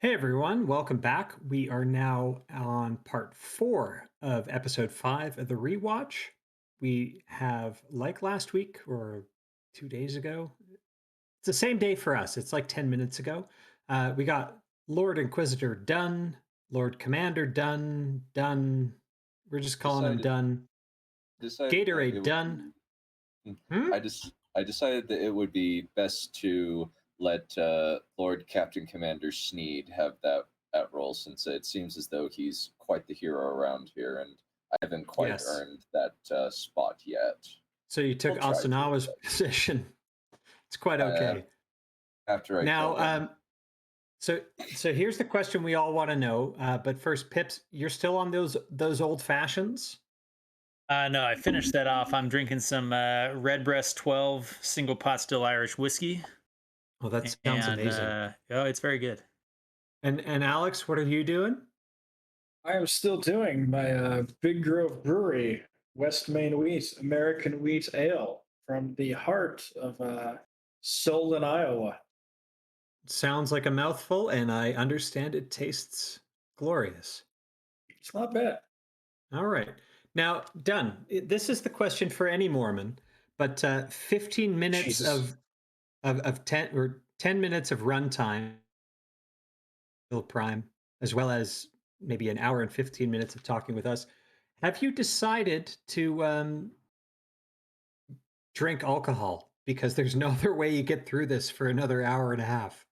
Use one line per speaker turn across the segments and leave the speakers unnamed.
Hey everyone, welcome back. We are now on part 4 of episode 5 of the rewatch. We have, like last week or 2 days ago, it's the same day for us. It's like 10 minutes ago. We got Lord Inquisitor Dunn, Lord Commander Dunn. We're just calling him
decided
Dunn.
decided that it
Gatorade
would
Dunn.
be
Hmm?
I decided that it would be best to let Lord Captain Commander Sneed have that role, since it seems as though he's quite the hero around here, and I haven't quite
Yes.
earned that spot yet.
So you took
We'll try to,
Asanawa's
but
position. It's quite okay.
after I
Now,
kill him.
So so here's the question we all want to know. But first, Pips, you're still on those old fashions?
No, I finished that off. I'm drinking some Redbreast 12 single pot still Irish whiskey,
Oh, that sounds
and
amazing.
oh, it's very good.
And Alex, what are you doing?
I am still doing my Big Grove Brewery West Main Wheat American Wheat Ale from the heart of Solon, Iowa.
Sounds like a mouthful, and I understand it tastes glorious.
It's not bad.
All right. Now, done. This is the question for any Mormon, but 15 minutes
Jesus.
of 10 minutes of runtime prime, as well as maybe an hour and 15 minutes of talking with us. Have you decided to drink alcohol? Because there's no other way you get through this for another hour and a half.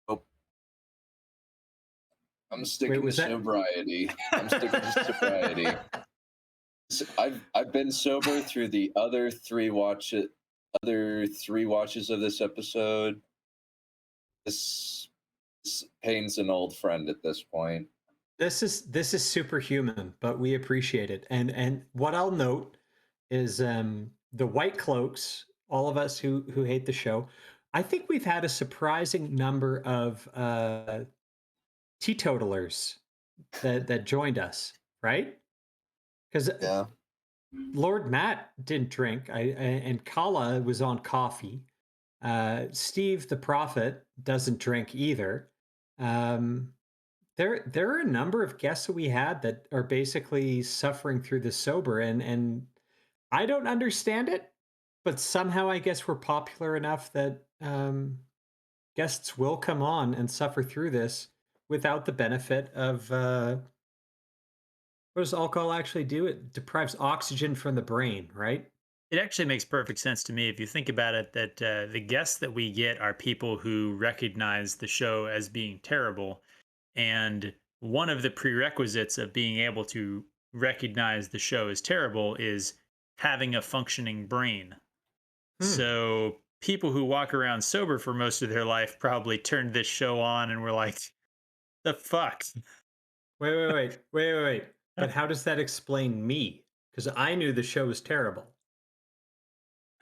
Oh, I'm
Wait,
sticking to
was that?
sobriety. I'm sticking to sobriety. I've been sober through the other three watches of this episode. This Payne's an old friend at this point.
This is superhuman, but we appreciate it. And what I'll note is the white cloaks, all of us who hate the show, I think we've had a surprising number of teetotalers that joined us, right? Because
Yeah.
Lord Matt didn't drink, and Kala was on coffee. Steve the Prophet doesn't drink either. Um, there are a number of guests that we had that are basically suffering through the sober, and I don't understand it, but somehow I guess we're popular enough that guests will come on and suffer through this without the benefit of what does alcohol actually do? It deprives oxygen from the brain, right?
It actually makes perfect sense to me if you think about it. That the guests that we get are people who recognize the show as being terrible, and one of the prerequisites of being able to recognize the show as terrible is having a functioning brain.
Hmm.
So people who walk around sober for most of their life probably turned this show on and were like, "The fuck."
Wait. But how does that explain me? Because I knew the show was terrible.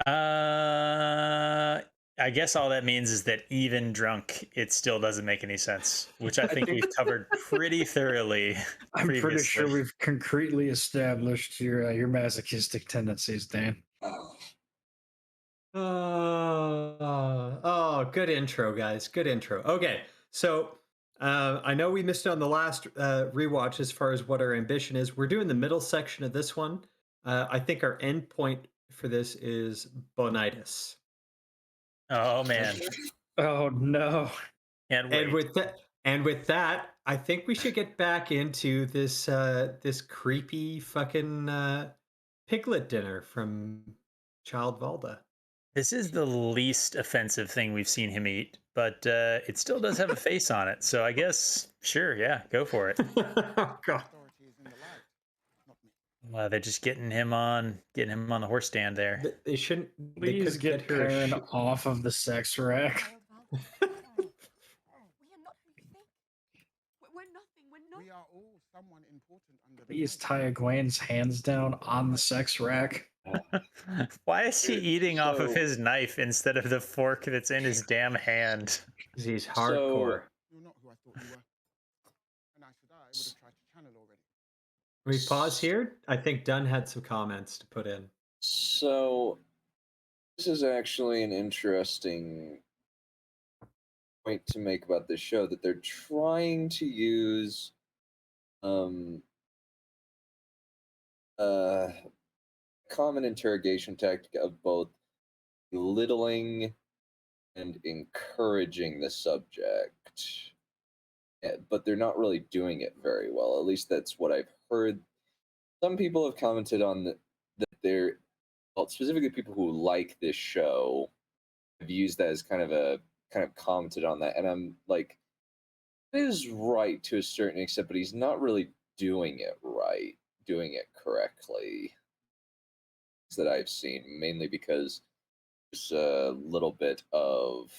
Uh, I guess all that means is that even drunk, it still doesn't make any sense, which I
I
think
think
we've covered pretty thoroughly
I'm pretty sure
previously.
we've concretely established your masochistic tendencies, Dan.
Good intro, guys. Good intro. Okay, so I know we missed it on the last rewatch as far as what our ambition is. We're doing the middle section of this one. I think our end point for this is bonitis.
Oh man,
Oh no.
can't
And
wait.
with that, I think we should get back into this creepy fucking piglet dinner from Child Valda.
This is the least offensive thing we've seen him eat, but it still does have a face on it. So I guess, sure, yeah, go for it.
Oh God.
They're just getting him on the horse stand there.
They shouldn't. They
Please
couldn't get
get
her a
Perrin
shoe.
off of the sex rack.
We are not who you think. We're nothing. We're not.
We are all someone important under the
Please
light.
tie Egwene's hands down on the sex rack.
Why is he eating off of
So
his knife instead of the fork that's in his damn hand?
'Cause he's
so
hardcore.
You're not who I thought you were. And I said I would have tried to channel already.
Can we pause here? I think Dunn had some comments to put in.
so this is actually an interesting point to make about this show that they're trying to use um uh common interrogation tactic of both belittling and encouraging the subject. But they're not really doing it very well. At least that's what I've heard. Some people have commented on that they're, well, specifically people who like this show have used that as kind of commented on that, and I'm like, it is right to a certain extent, but he's not really doing it right, doing it correctly. That I've seen, mainly because there's a little bit of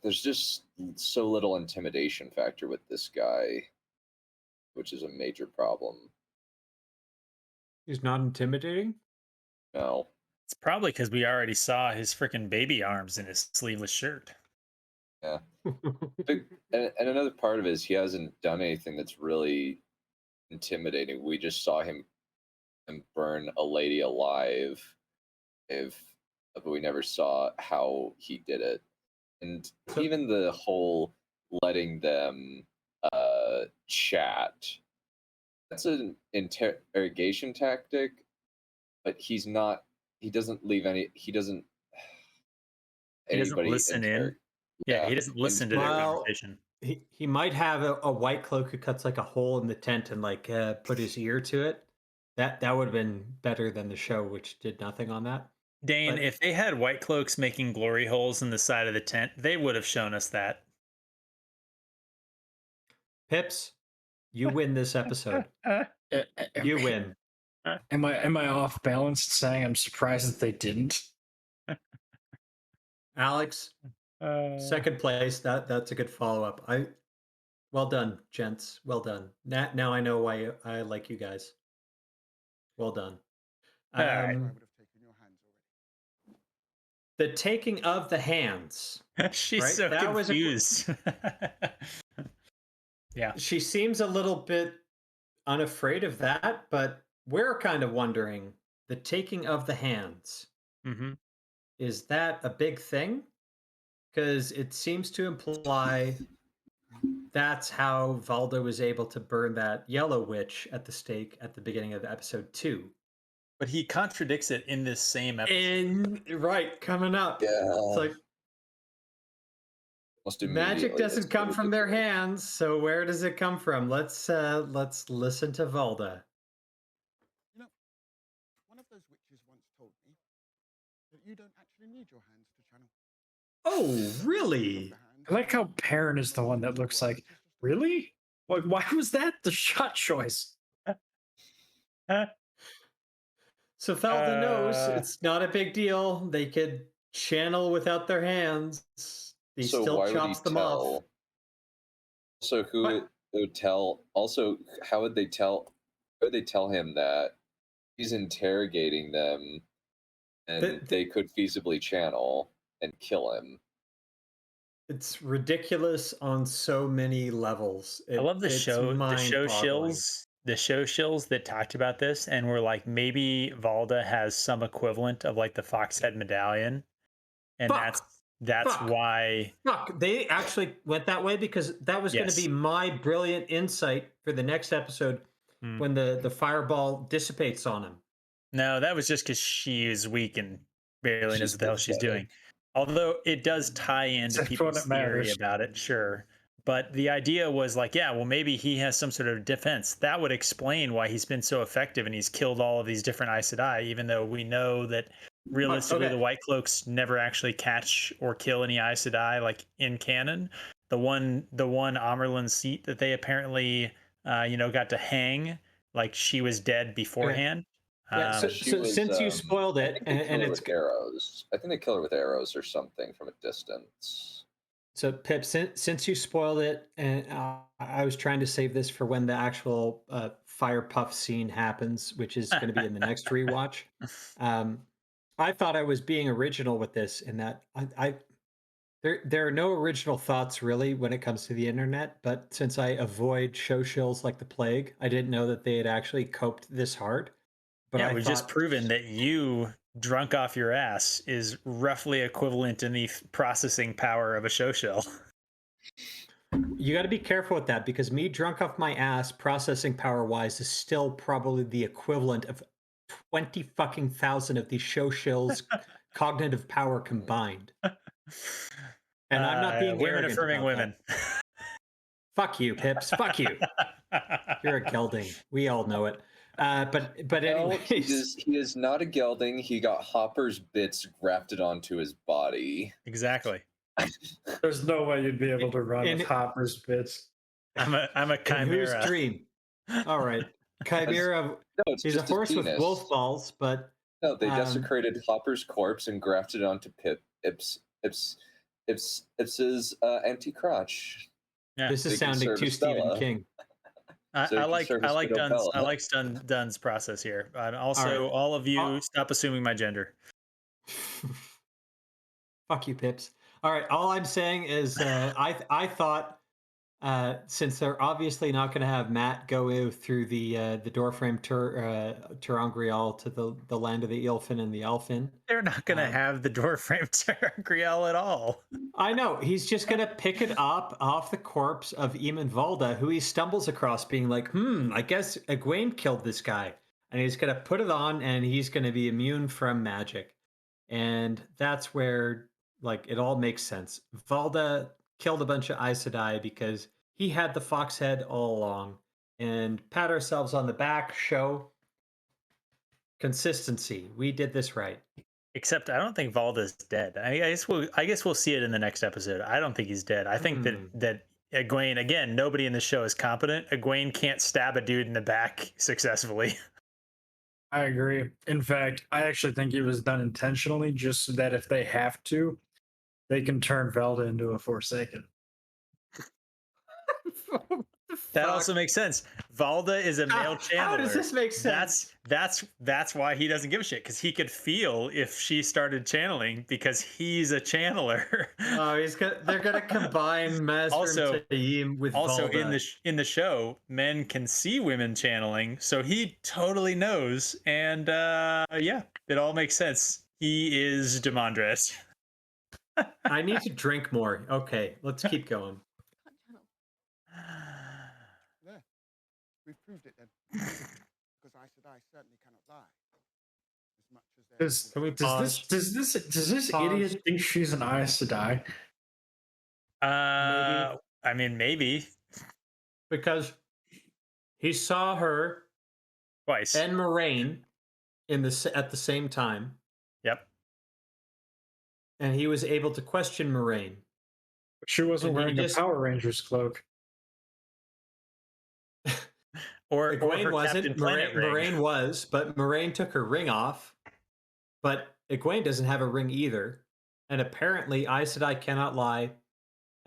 there's just so little intimidation factor with this guy, which is a major problem.
He's not intimidating.
No.
It's probably because we already saw his freaking baby arms in his sleeveless shirt.
Yeah. And another part of it is he hasn't done anything that's really intimidating. We just saw him burn a lady alive, if but we never saw how he did it. And even the whole letting them chat, that's an interrogation tactic, but he doesn't leave any, he doesn't
He doesn't
anybody
listen in.
inter
Yeah,
yeah.
he doesn't
And
listen to their
Well,
conversation.
he might have a white cloak who cuts like a hole in the tent and like put his ear to it. That would have been better than the show, which did nothing on that.
Dane,
But
if they had white cloaks making glory holes in the side of the tent, they would have shown us that.
Pips, you win this episode. You win.
Am I off balance saying I'm surprised that they didn't?
Alex, second place. That's a good follow up. Well done, gents. Well done. Now I know why I like you guys. Well done.
All right.
I would have taken your hands already.
The taking of the hands.
She's
Right?
so
That was a
confused. Yeah.
She seems a little bit unafraid of that, but we're kind of wondering the taking of the hands.
Hmm.
Is that a big thing? Because it seems to imply that's how Valdo was able to burn that yellow witch at the stake at the beginning of episode 2.
But he contradicts it in this same episode.
And right, coming up.
Yeah.
It's like
Almost
magic
immediately,
doesn't
that's
come
so
from their
ridiculous.
hands, so where does it come from? Let's listen to Valda.
You know, one of those witches once told me that you don't actually need your hands to channel.
Oh, really?
I like how Perrin is the one that looks like, really? Like, why was that the shot choice?
So Valda knows it's not a big deal. They could channel without their hands. He
So
still
why would he
chops them off.
tell? So who
What?
would tell? Also, how would they tell? How would they tell him that he's interrogating them, and they could feasibly channel and kill him?
It's ridiculous on so many levels.
I love the
It's
show,
mind-boggling.
the show shills that talked about this and were like, maybe Valda has some equivalent of like the Foxhead medallion, and
Fuck.
that's
Fuck.
why.
Fuck. They actually went that way because that was going to
Yes.
be my brilliant insight for the next episode
Hmm.
when the fireball dissipates on him.
No, that was just because she is weak and barely knows
She's
what the hell she's doing. Although it does tie into
That's
people's
what
theory
matters.
about it, sure. But the idea was like, yeah, well, maybe he has some sort of defense. That would explain why he's been so effective and he's killed all of these different Aes Sedai, even though we know that realistically
okay.
the White Cloaks never actually catch or kill any Aes Sedai, like in canon. The one Amerlin seat that they apparently, got to hang, like she was dead beforehand.
Yeah, so,
She was.
since you spoiled
I
it,
think they kill
and
her
it's
with arrows. I think they kill her with arrows or something from a distance.
so Pip, since you spoiled it, and I was trying to save this for when the actual fire puff scene happens, which is going to be in the next rewatch. I thought I was being original with this, in that there are no original thoughts really when it comes to the internet. But since I avoid show shills like the plague, I didn't know that they had actually coped this hard. But
Yeah,
I
we've just
thought,
proven that you drunk off your ass is roughly equivalent in the processing power of a show shell.
You got to be careful with that because me drunk off my ass, processing power wise, is still probably the equivalent of 20 fucking thousand of these show shills cognitive power combined. And I'm not being
Women
arrogant
affirming
about
women.
that. Fuck you, Pips. Fuck you. You're a gelding. We all know it. But
No,
anyways,
he is not a gelding. He got Hopper's bits grafted onto his body.
Exactly.
There's no way you'd be able to run with
In-
Hopper's bits.
I'm a
in whose
chimera.
dream? All right, Chimera.
No, it's
He's a
just his
horse with
penis.
wolf balls, but
No, they desecrated Hopper's corpse and grafted it onto Ips's empty crotch.
Yeah.
this
So
is
he can
sounding too
service
Stephen
Bella.
King.
So he can service widow Bella.
I like Dunn's process here. And also,
right.
all of you, stop assuming my gender.
Fuck you, Pips. All right. All I'm saying is, I thought since they're obviously not going to have Matt go through the doorframe Terangrial to the land of the Eelfin and the Elfin.
They're not going to have the doorframe Terangrial at all.
I know. He's just going to pick it up off the corpse of Eamon Valda, who he stumbles across, being like, I guess Egwene killed this guy. And he's going to put it on, and he's going to be immune from magic. And that's where, like, it all makes sense. Valda killed a bunch of Aes Sedai because he had the fox head all along. And pat ourselves on the back, show consistency. We did this right.
Except I don't think Valda's dead. I guess we'll see it in the next episode. I don't think he's dead. I think that Egwene, again, nobody in the show is competent. Egwene can't stab a dude in the back successfully.
I agree. In fact, I actually think it was done intentionally, just so that if they have to, they can turn Velda into a Forsaken.
That also makes sense. Valda is a male channeler.
How does this make sense?
That's why he doesn't give a shit, because he could feel if she started channeling, because he's a channeler.
Oh, they're gonna combine Master and Taim with
also
Valda.
in the show, men can see women channeling, so he totally knows, and yeah, it all makes sense. He is Demandres.
I need to drink more. Okay, let's keep going.
Can't channel.
There. We've proved it then. Because Aes Sedai certainly cannot lie. As much as
Does,
Can we
does this
Pause.
idiot think she's an Aes Sedai?
I mean, maybe
Because he saw her
twice.
and Moraine at the same time,
Yep.
and he was able to question Moraine.
She wasn't
And he
wearing
just-
a Power Rangers cloak.
Or
Egwene
her
wasn't.
Captain Planet ring.
Moraine was, but Moraine took her ring off. But Egwene doesn't have a ring either, and apparently Aes Sedai cannot lie.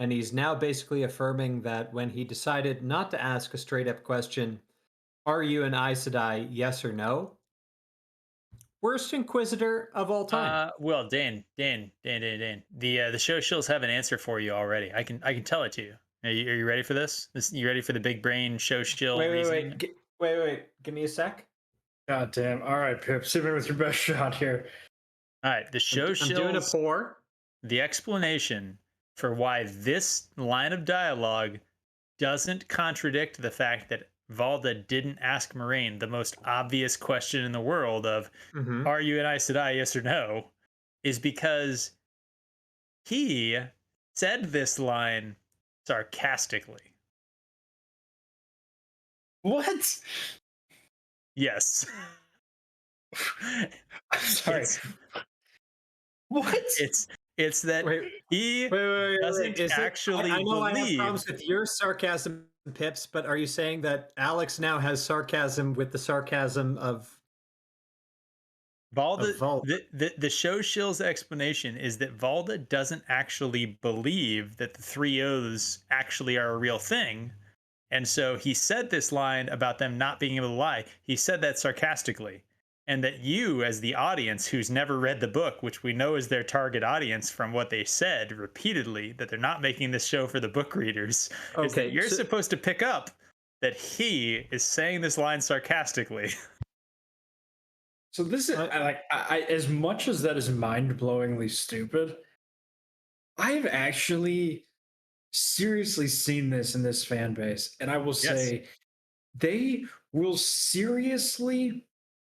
And he's now basically affirming that when he decided not to ask a straight up question, "Are you an Aes Sedai? Yes or no?" Worst Inquisitor of all time.
Well, Dan. The show shills have an answer for you already. I can tell it to you. Are you ready for this? You ready for the big brain show shill reasoning?
Wait. Give me a sec.
God damn. All right, Pip. Sit me with your best shot here.
All right, the show
I'm doing a
shills.
pour.
The explanation for why this line of dialogue doesn't contradict the fact that Valda didn't ask Moraine the most obvious question in the world of,
Mhm.
are you an Aes Sedai, yes or no, is because he said this line sarcastically.
What?
Yes.
I'm sorry. What?
It's that
Wait,
he
wait.
doesn't
Is it-
actually
I know I have
believe.
problems with your sarcasm, Pips, but are you saying that Alex now has sarcasm with the sarcasm of
Valda, the show shill's explanation is that Valda doesn't actually believe that the three O's actually are a real thing. And so he said this line about them not being able to lie. He said that sarcastically. And that you, as the audience who's never read the book, which we know is their target audience from what they said repeatedly, that they're not making this show for the book readers, is that you're supposed to pick up that he is saying this line sarcastically.
So this is as much as that is mind-blowingly stupid, I've actually seriously seen this in this fan base, and I will
Yes.
say they will seriously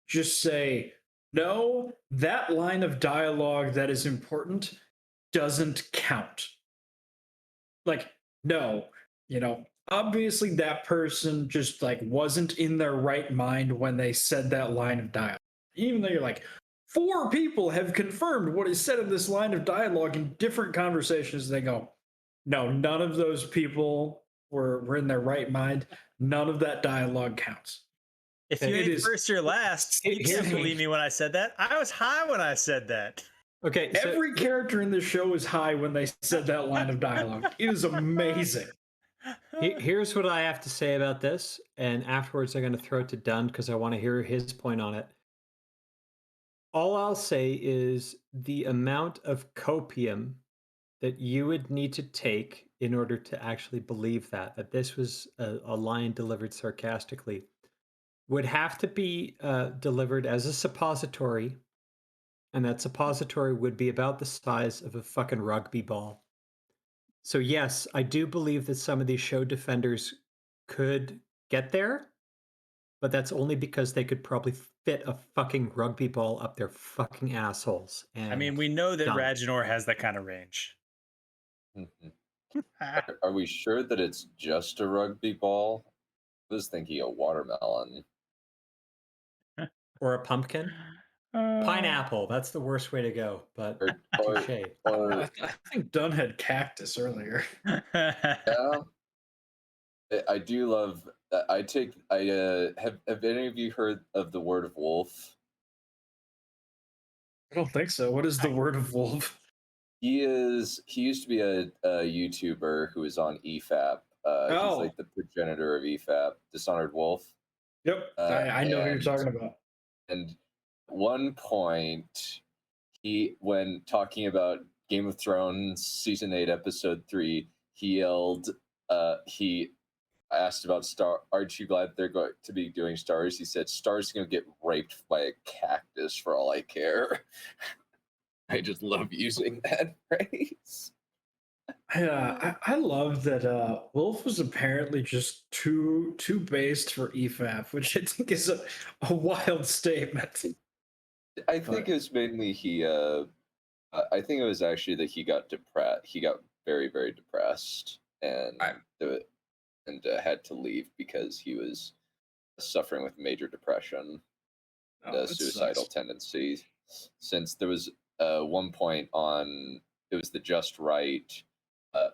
just say, no, that line of dialogue that is important doesn't count. Like, no, obviously that person just like wasn't in their right mind when they said that line of dialogue. Even though you're like, four people have confirmed what is said in this line of dialogue in different conversations, they go, no, none of those people were in their right mind. None of that dialogue counts.
If you
It
ain't
is
first, you're last. You can't
Here's
believe me when I said that. I was high when I said that.
Okay, so
every character in this show is high when they said that line of dialogue. It is amazing.
here's what I have to say about this, and afterwards I'm going to throw it to Dunn because I want to hear his point on it. All I'll say is the amount of copium that you would need to take in order to actually believe that this was a line delivered sarcastically would have to be delivered as a suppository, and that suppository would be about the size of a fucking rugby ball. So yes, I do believe that some of these show defenders could get there, but that's only because they could probably fit a fucking rugby ball up their fucking assholes.
I mean,
And
we know that
done.
Radjanor has that kind of range.
Mhm. Are we sure that it's just a rugby ball? I was thinking a watermelon.
Or a pumpkin. Pineapple. That's the worst way to go, but
Or,
touche.
or
I think Dunn had cactus earlier.
yeah, I do love. Have any of you heard of the word of wolf?
I don't think so. What is the word of wolf?
He used to be a YouTuber who was on EFAP. He's
Oh,
like the progenitor of EFAP, Dishonored Wolf.
yep. I know who you're talking about.
And one point, when talking about Game of Thrones season 8 episode 3, he yelled, he asked about Star. Aren't you glad they're going to be doing Stars? He said, Stars gonna get raped by a cactus for all I care. I just love using that phrase.
Yeah, I love that Wolf was apparently just too based for EFAP, which I think is a wild statement.
I think it was mainly I think it was actually that he got depressed. He got very, very depressed, and had to leave because he was suffering with major depression and
Oh, it
suicidal
sucks.
tendencies. Since there was one point on it was the just right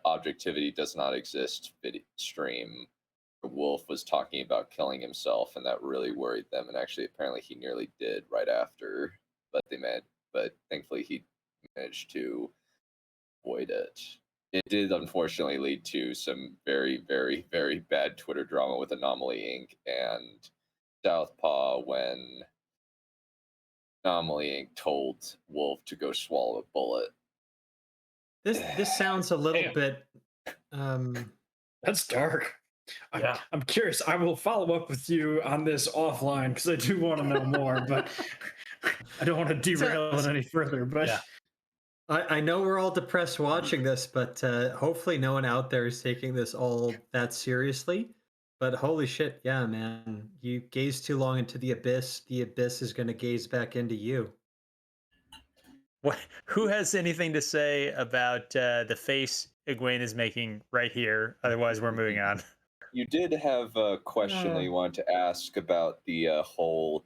objectivity does not exist stream. Wolf was talking about killing himself, and that really worried them. And actually, apparently, he nearly did right after, but but thankfully, he managed to avoid it. It did unfortunately lead to some very, very, very bad Twitter drama with Anomaly Inc. and Southpaw when Anomaly Inc. told Wolf to go swallow a bullet.
This sounds a little
Damn.
bit
That's dark.
Yeah.
I'm curious. I will follow up with you on this offline because I do want to know more, but I don't want to derail it any further. But
Yeah.
I know we're all depressed watching this, but hopefully no one out there is taking this all that seriously. But holy shit, yeah, man. You gaze too long into the abyss is going to gaze back into you.
What? Who has anything to say about the face Egwene is making right here? Otherwise, we're moving on.
You did have a question that you wanted to ask about the whole.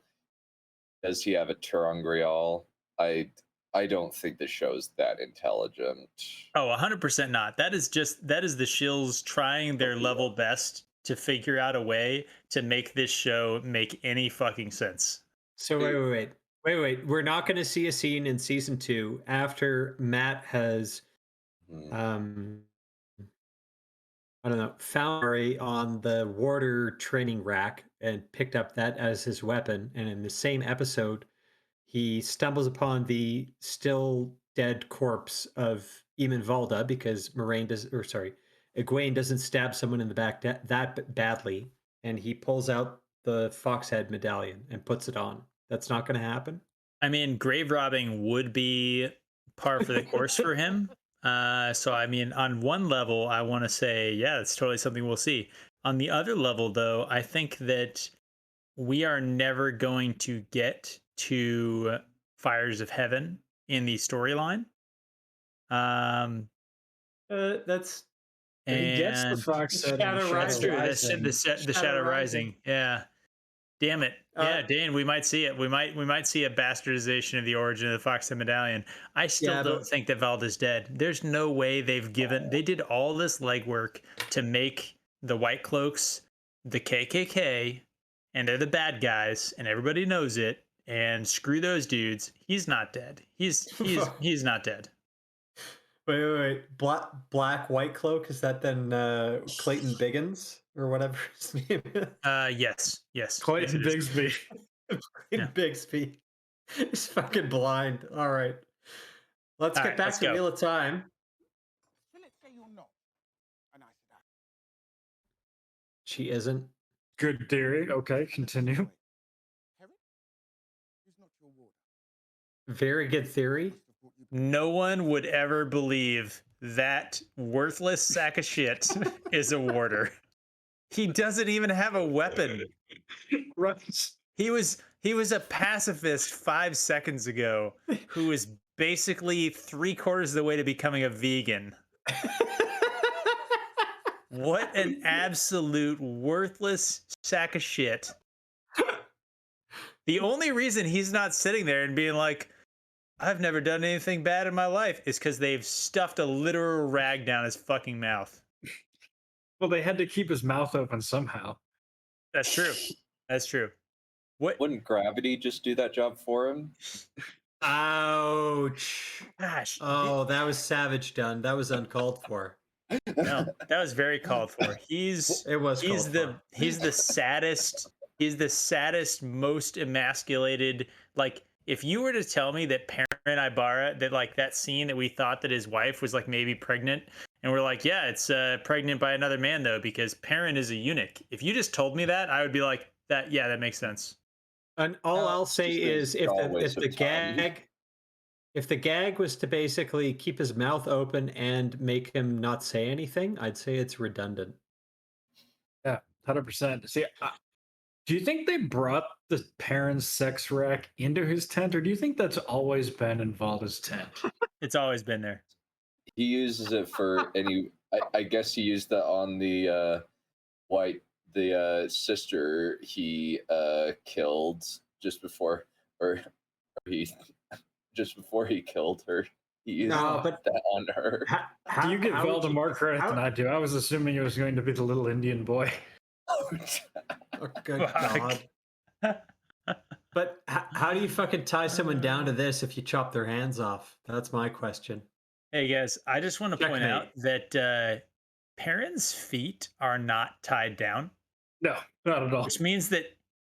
Does he have a Terangrial? I don't think the show's that intelligent.
Oh, 100% not. That is the shills trying their level best to figure out a way to make this show make any fucking sense.
So wait. We're not going to see a scene in season 2 after Matt has
Hmm.
I don't know, found Murray on the warder training rack and picked up that as his weapon. And in the same episode, he stumbles upon the still dead corpse of Eamon Valda because Egwene doesn't stab someone in the back that badly. And he pulls out the Foxhead medallion and puts it on. That's not going to happen.
I mean, grave robbing would be par for the course for him. So I mean, on one level, I want to say, yeah, it's totally something we'll see. On the other level, though, I think that we are never going to get to Fires of Heaven in the storyline.
That's
He gets the
And
fox setting,
Shadow
that's
Rising.
true. That's the Shadow Rising. Yeah. Damn it. Yeah, Dan, we might see it. We might see a bastardization of the origin of the Foxhead Medallion. I still
Yeah,
don't
but
think that Valda's dead. There's no way they did all this legwork to make the White Cloaks the KKK, and they're the bad guys, and everybody knows it. And screw those dudes. He's not dead. He's not dead.
wait. Black White Cloak, is that then Clayton Biggins or whatever his name is?
Yes,
Clayton
it is.
Bigsby.
Clayton
Yeah.
Bigsby. He's fucking blind. All right. Let's
All
get
right,
back
let's
to
go.
Wheel of Time.
So let's say you're not. And I said,
She isn't.
Good theory. Okay, continue.
Herod is not your warder.
Very good theory.
Must have brought you
No one would ever believe that worthless sack of shit is a warder. He doesn't even have a weapon.
Right.
He was a pacifist 5 seconds ago who was basically 3/4 of the way to becoming a vegan. What an absolute worthless sack of shit. The only reason he's not sitting there and being like, I've never done anything bad in my life is because they've stuffed a literal rag down his fucking mouth.
Well, they had to keep his mouth open somehow.
That's true. That's true. What?
Wouldn't gravity just do that job for him?
Ouch.
Gosh.
Oh, that was savage done. That was uncalled for.
No, that was very called for.
It was called for.
He's the saddest. He's the saddest, most emasculated. Like, if you were to tell me that Perrin Ibarra, that like that scene that we thought that his wife was like maybe pregnant, and we're like, yeah, it's pregnant by another man though because Perrin is a eunuch. If you just told me that, I would be like, that yeah, that makes sense.
And all I'll
It's
say
just
is
a dull waste
if the
of time.
gag was to basically keep his mouth open and make him not say anything, I'd say it's redundant.
Yeah, 100%. See, do you think they brought the parents' sex rack into his tent, or do you think that's always been in Valda's tent?
It's always been there.
He uses it for any. I guess he used that on the sister he killed just before, or he just before he killed her. He used
No, but
that on her.
Do you give
how would
Valda more credit than I do? I was assuming it was going to be the little Indian boy.
Oh, good
Fuck.
God. But how do you fucking tie someone down to this if you chop their hands off? That's my question.
Hey guys, I just want to point out that Perrin's feet are not tied down,
No, not at all.
which means that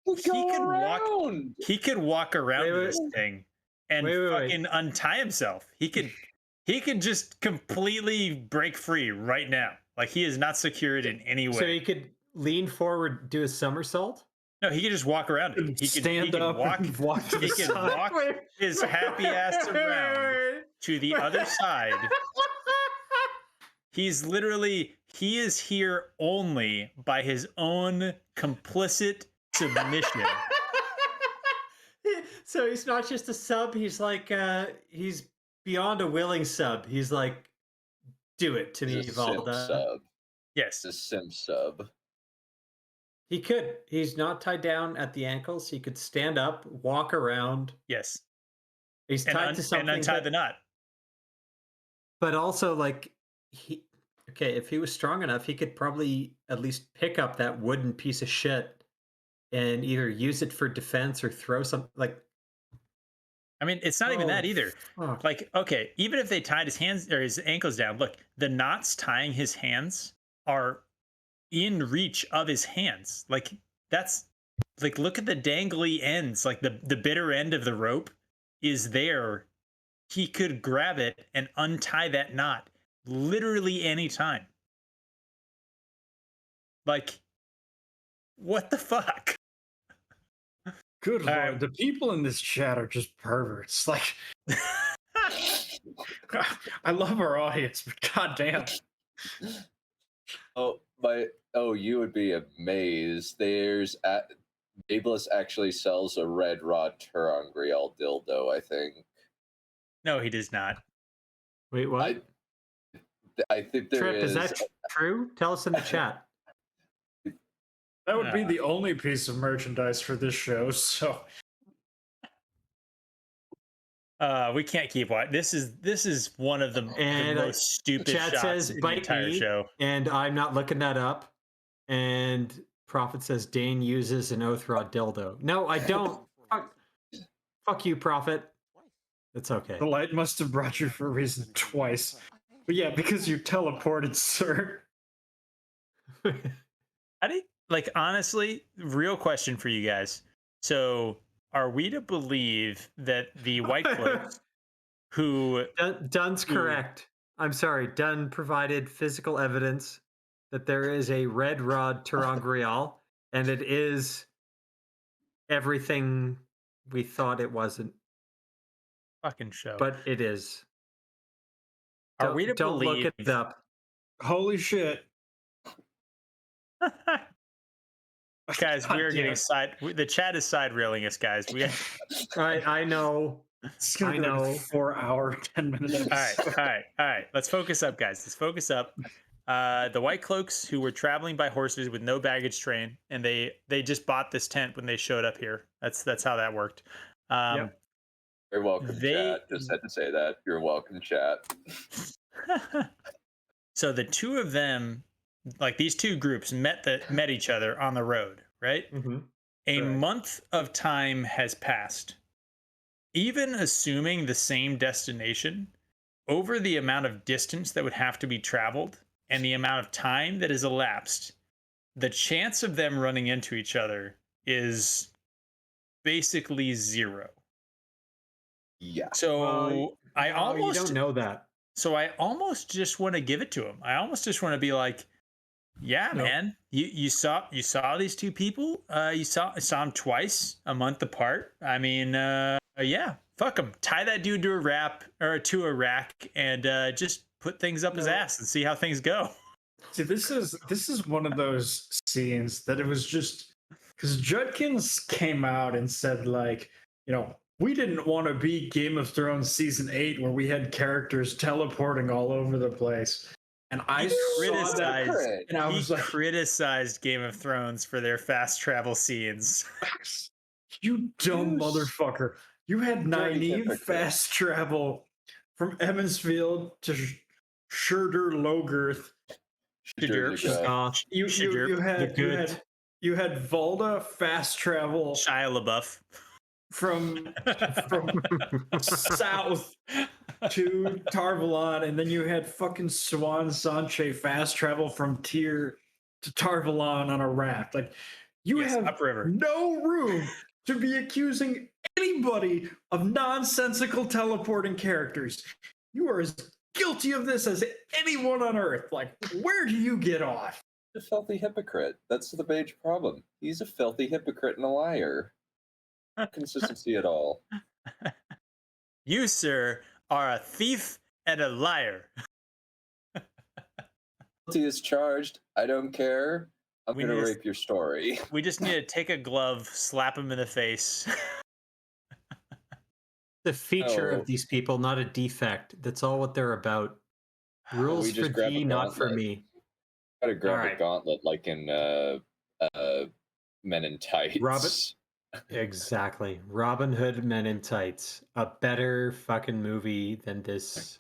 Around.
he could walk around
Wait,
this thing and
wait.
fucking untie himself. He could just completely break free right now. Like he is not secured in any way.
So he could lean forward, do a somersault?
No, he could just walk around it. He could
stand up
walk,
and walk to the
he could
side.
walk his happy ass around to the other side. He is here only by his own complicit submission.
So he's not just a sub, he's like he's beyond a willing sub. He's like, do it to me,
He's a simp
Valda.
sub.
Yes.
It's a simp sub.
He could. He's not tied down at the ankles. He could stand up, walk around.
Yes.
He's
And,
tied to something.
and untie the knot.
But also, like, if he was strong enough, he could probably at least pick up that wooden piece of shit and either use it for defense or throw something. Like,
I mean, it's not even that either.
fuck.
Like, okay, even if they tied his hands or his ankles down, look, the knots tying his hands are in reach of his hands. Like, that's like, look at the dangly ends. Like the bitter end of the rope is there. He could grab it and untie that knot literally anytime. Like, what the fuck?
Good
All
lord,
right.
the people in this chat are just perverts. Like, I love our audience, but goddamn.
You would be amazed. Ableist actually sells a red rod Turangriel dildo, I think.
No, he does not.
Wait, what?
I think there
Trip, is
is.
that true? Tell us in the chat.
That would be the only piece of merchandise for this show, so
We can't keep watching. This is one of the
And
most stupid
chat
shots
says,
in the
bite
entire
me,
show.
and I'm not looking that up. And Prophet says, Dane uses an oath rod dildo. No, I don't. Fuck you, Prophet. It's okay.
the light must have brought you for a reason twice. But yeah, because you teleported, sir.
How do you, like, honestly, real question for you guys. So, are we to believe that the white cloaks who
Dunn's
who-
correct. I'm sorry. Dunn provided physical evidence that there is a red rod Terangrial, and it is everything we thought it wasn't,
fucking show?
but it is.
Are we to
Don't look
believe
it up.
Holy shit.
guys,
God
we're
damn
getting
it.
the chat is side railing us, guys.
I know.
It's gonna
I
be like
know.
a 4-hour, 10-minute
All right,
episode.
all right. Let's focus up, guys. Let's focus up. The white cloaks who were traveling by horses with no baggage train, and they just bought this tent when they showed up here. That's how that worked.
Yep.
You're welcome, chat. Just had to say that. You're welcome, chat.
So the two of them, like these two groups, met each other on the road, right?
Mm-hmm.
A
Correct.
month of time has passed. Even assuming the same destination, over the amount of distance that would have to be traveled and the amount of time that has elapsed, the chance of them running into each other is basically zero.
Yeah.
So I
you
almost
don't know that.
So I almost just want to give it to him. I almost just want to be like, yeah,
No.
man, you saw these two people. You saw them twice, a month apart. I mean, yeah, fuck them. Tie that dude to a rack, and just put things up his
No.
ass and see how things go.
See, this is one of those scenes that it was just because Judkins came out and said, like, we didn't want to be Game of Thrones season 8 where we had characters teleporting all over the place. And I saw that and I was like,
criticized Game of Thrones for their fast travel scenes.
you dumb motherfucker. You had Nynaeve fast travel from Emmonsfield to Sherder Logirth. You had Volda fast travel
Shia LaBeouf
from south to Tarvalon, and then you had fucking Swan Sanche fast travel from Tyr to Tarvalon on a raft. Like, you have
upriver.
no room to be accusing anybody of nonsensical teleporting characters. You are as guilty of this as anyone on Earth. Like, where do you get off?
A filthy hypocrite. That's the major problem. He's a filthy hypocrite and a liar. No consistency at all.
You, sir, are a thief and a liar.
Guilty is charged. I don't care. I'm going to rape your story.
We just need to take a glove, slap him in the face.
The feature of these people, not a defect. That's all what they're about. Rules for G, not for me.
Gotta grab a gauntlet like in Men in Tights.
Exactly. Robin Hood, Men in Tights. A better fucking movie than this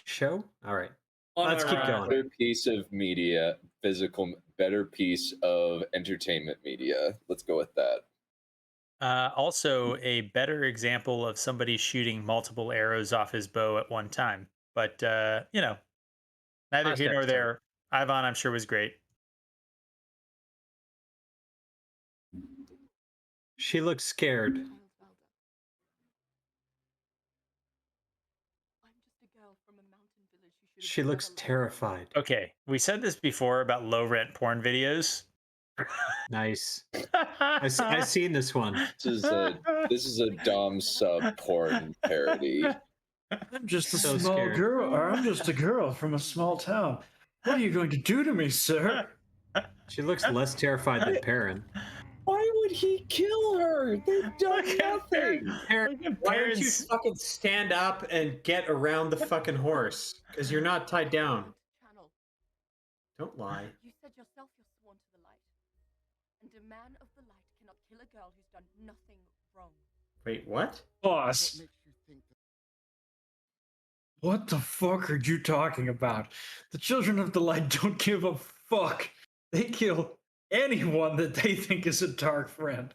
show? All right. Let's keep going.
Better piece of media, better piece of entertainment media. Let's go with that.
Also, a better example of somebody shooting multiple arrows off his bow at one time. But, neither here nor there. Ivan, I'm sure, was great.
She looks scared. She looks terrified.
Okay, we said this before about low rent porn videos.
Nice. I've seen this one.
This is a Dom sub porn parody.
I'm just a
So
small
scared.
girl, or I'm just a girl from a small town. What are you going to do to me, sir?
She looks less terrified than Perrin.
Why would he kill her? They've done
Look at
nothing.
Perrin,
Look at
why don't you
Perrin's-
fucking stand up and get around the fucking horse? Because you're not tied down.
Channel.
Don't lie.
You said yourself you're sworn to the light. And a man of the light cannot kill a girl who's done nothing wrong.
Wait, what?
What
Boss,
makes you think that
what the fuck are you talking about? The Children of the Light don't give a fuck. They kill anyone that they think is a dark friend.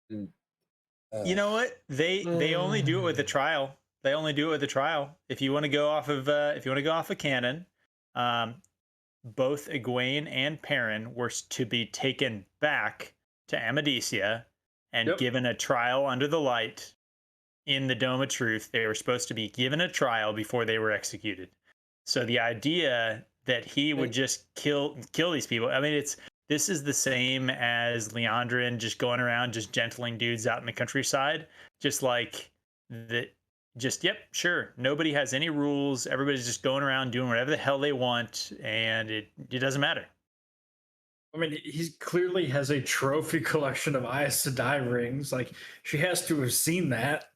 You know what? They only do it with a trial. They only do it with a trial. If you want to go off of canon, both Egwene and Perrin were to be taken back to Amadicia and
Yep.
given a trial under the light in the Dome of Truth. They were supposed to be given a trial before they were executed. So the idea that he would just kill these people, I mean, this is the same as Leandrin just going around just gentling dudes out in the countryside, just like the yep, sure, nobody has any rules, everybody's just going around doing whatever the hell they want, and it doesn't matter.
I mean, he clearly has a trophy collection of Aes Sedai rings. Like, she has to have seen that.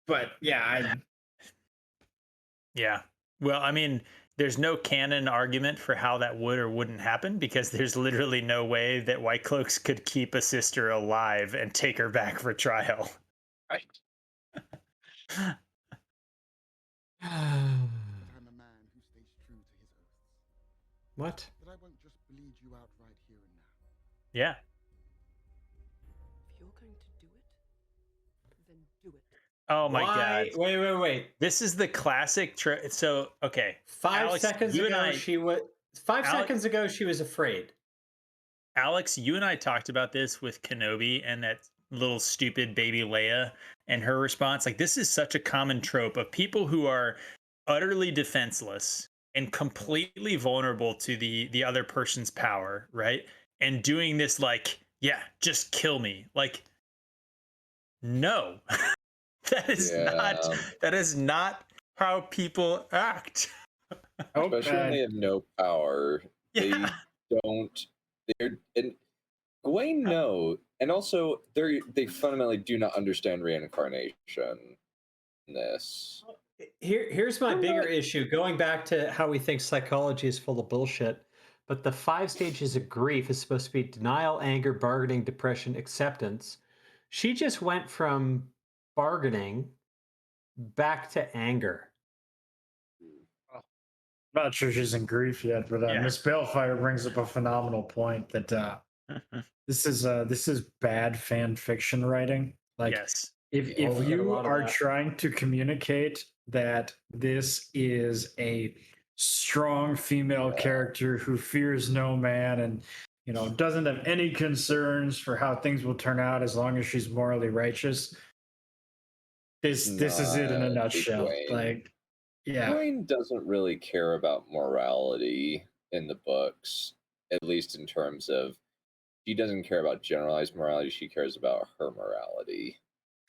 But yeah,
Yeah. Well, I mean, there's no canon argument for how that would or wouldn't happen because there's literally no way that White Cloaks could keep a sister alive and take her back for trial.
right.
I'm a man who stays true to his oaths.
What?
That I won't just bleed you out right here and now.
Yeah.
If you're going to do it, then do it.
Oh my
Why?
god.
Wait.
This is the classic so okay.
5
Alex,
seconds
you and
ago,
I-
she was. 5
Alex-
seconds ago, she was afraid.
Alex, you and I talked about this with Kenobi and that little stupid baby Leia and her response. Like, this is such a common trope of people who are utterly defenseless and completely vulnerable to the other person's power, right? And doing this like, yeah, just kill me. Like, no. That is not how people act.
Especially when they have no power.
Yeah.
They don't. They're and Gawain no, and also they fundamentally do not understand reincarnation. In this,
Here's my bigger issue. Going back to how we think psychology is full of bullshit, but the 5 stages of grief is supposed to be denial, anger, bargaining, depression, acceptance. She just went from bargaining back to anger.
I'm not sure she's in grief yet, but
Yeah.
Miss Balefire brings up a phenomenal point that this is bad fan fiction writing. Like,
Yes.
if
we get a
you
lot of
are
that.
trying to communicate that this is a strong female character who fears no man and doesn't have any concerns for how things will turn out as long as she's morally righteous, this is it in a
Not
nutshell.
Egwene.
Like, yeah.
Gawain doesn't really care about morality in the books, at least in terms of she doesn't care about generalized morality. She cares about her morality.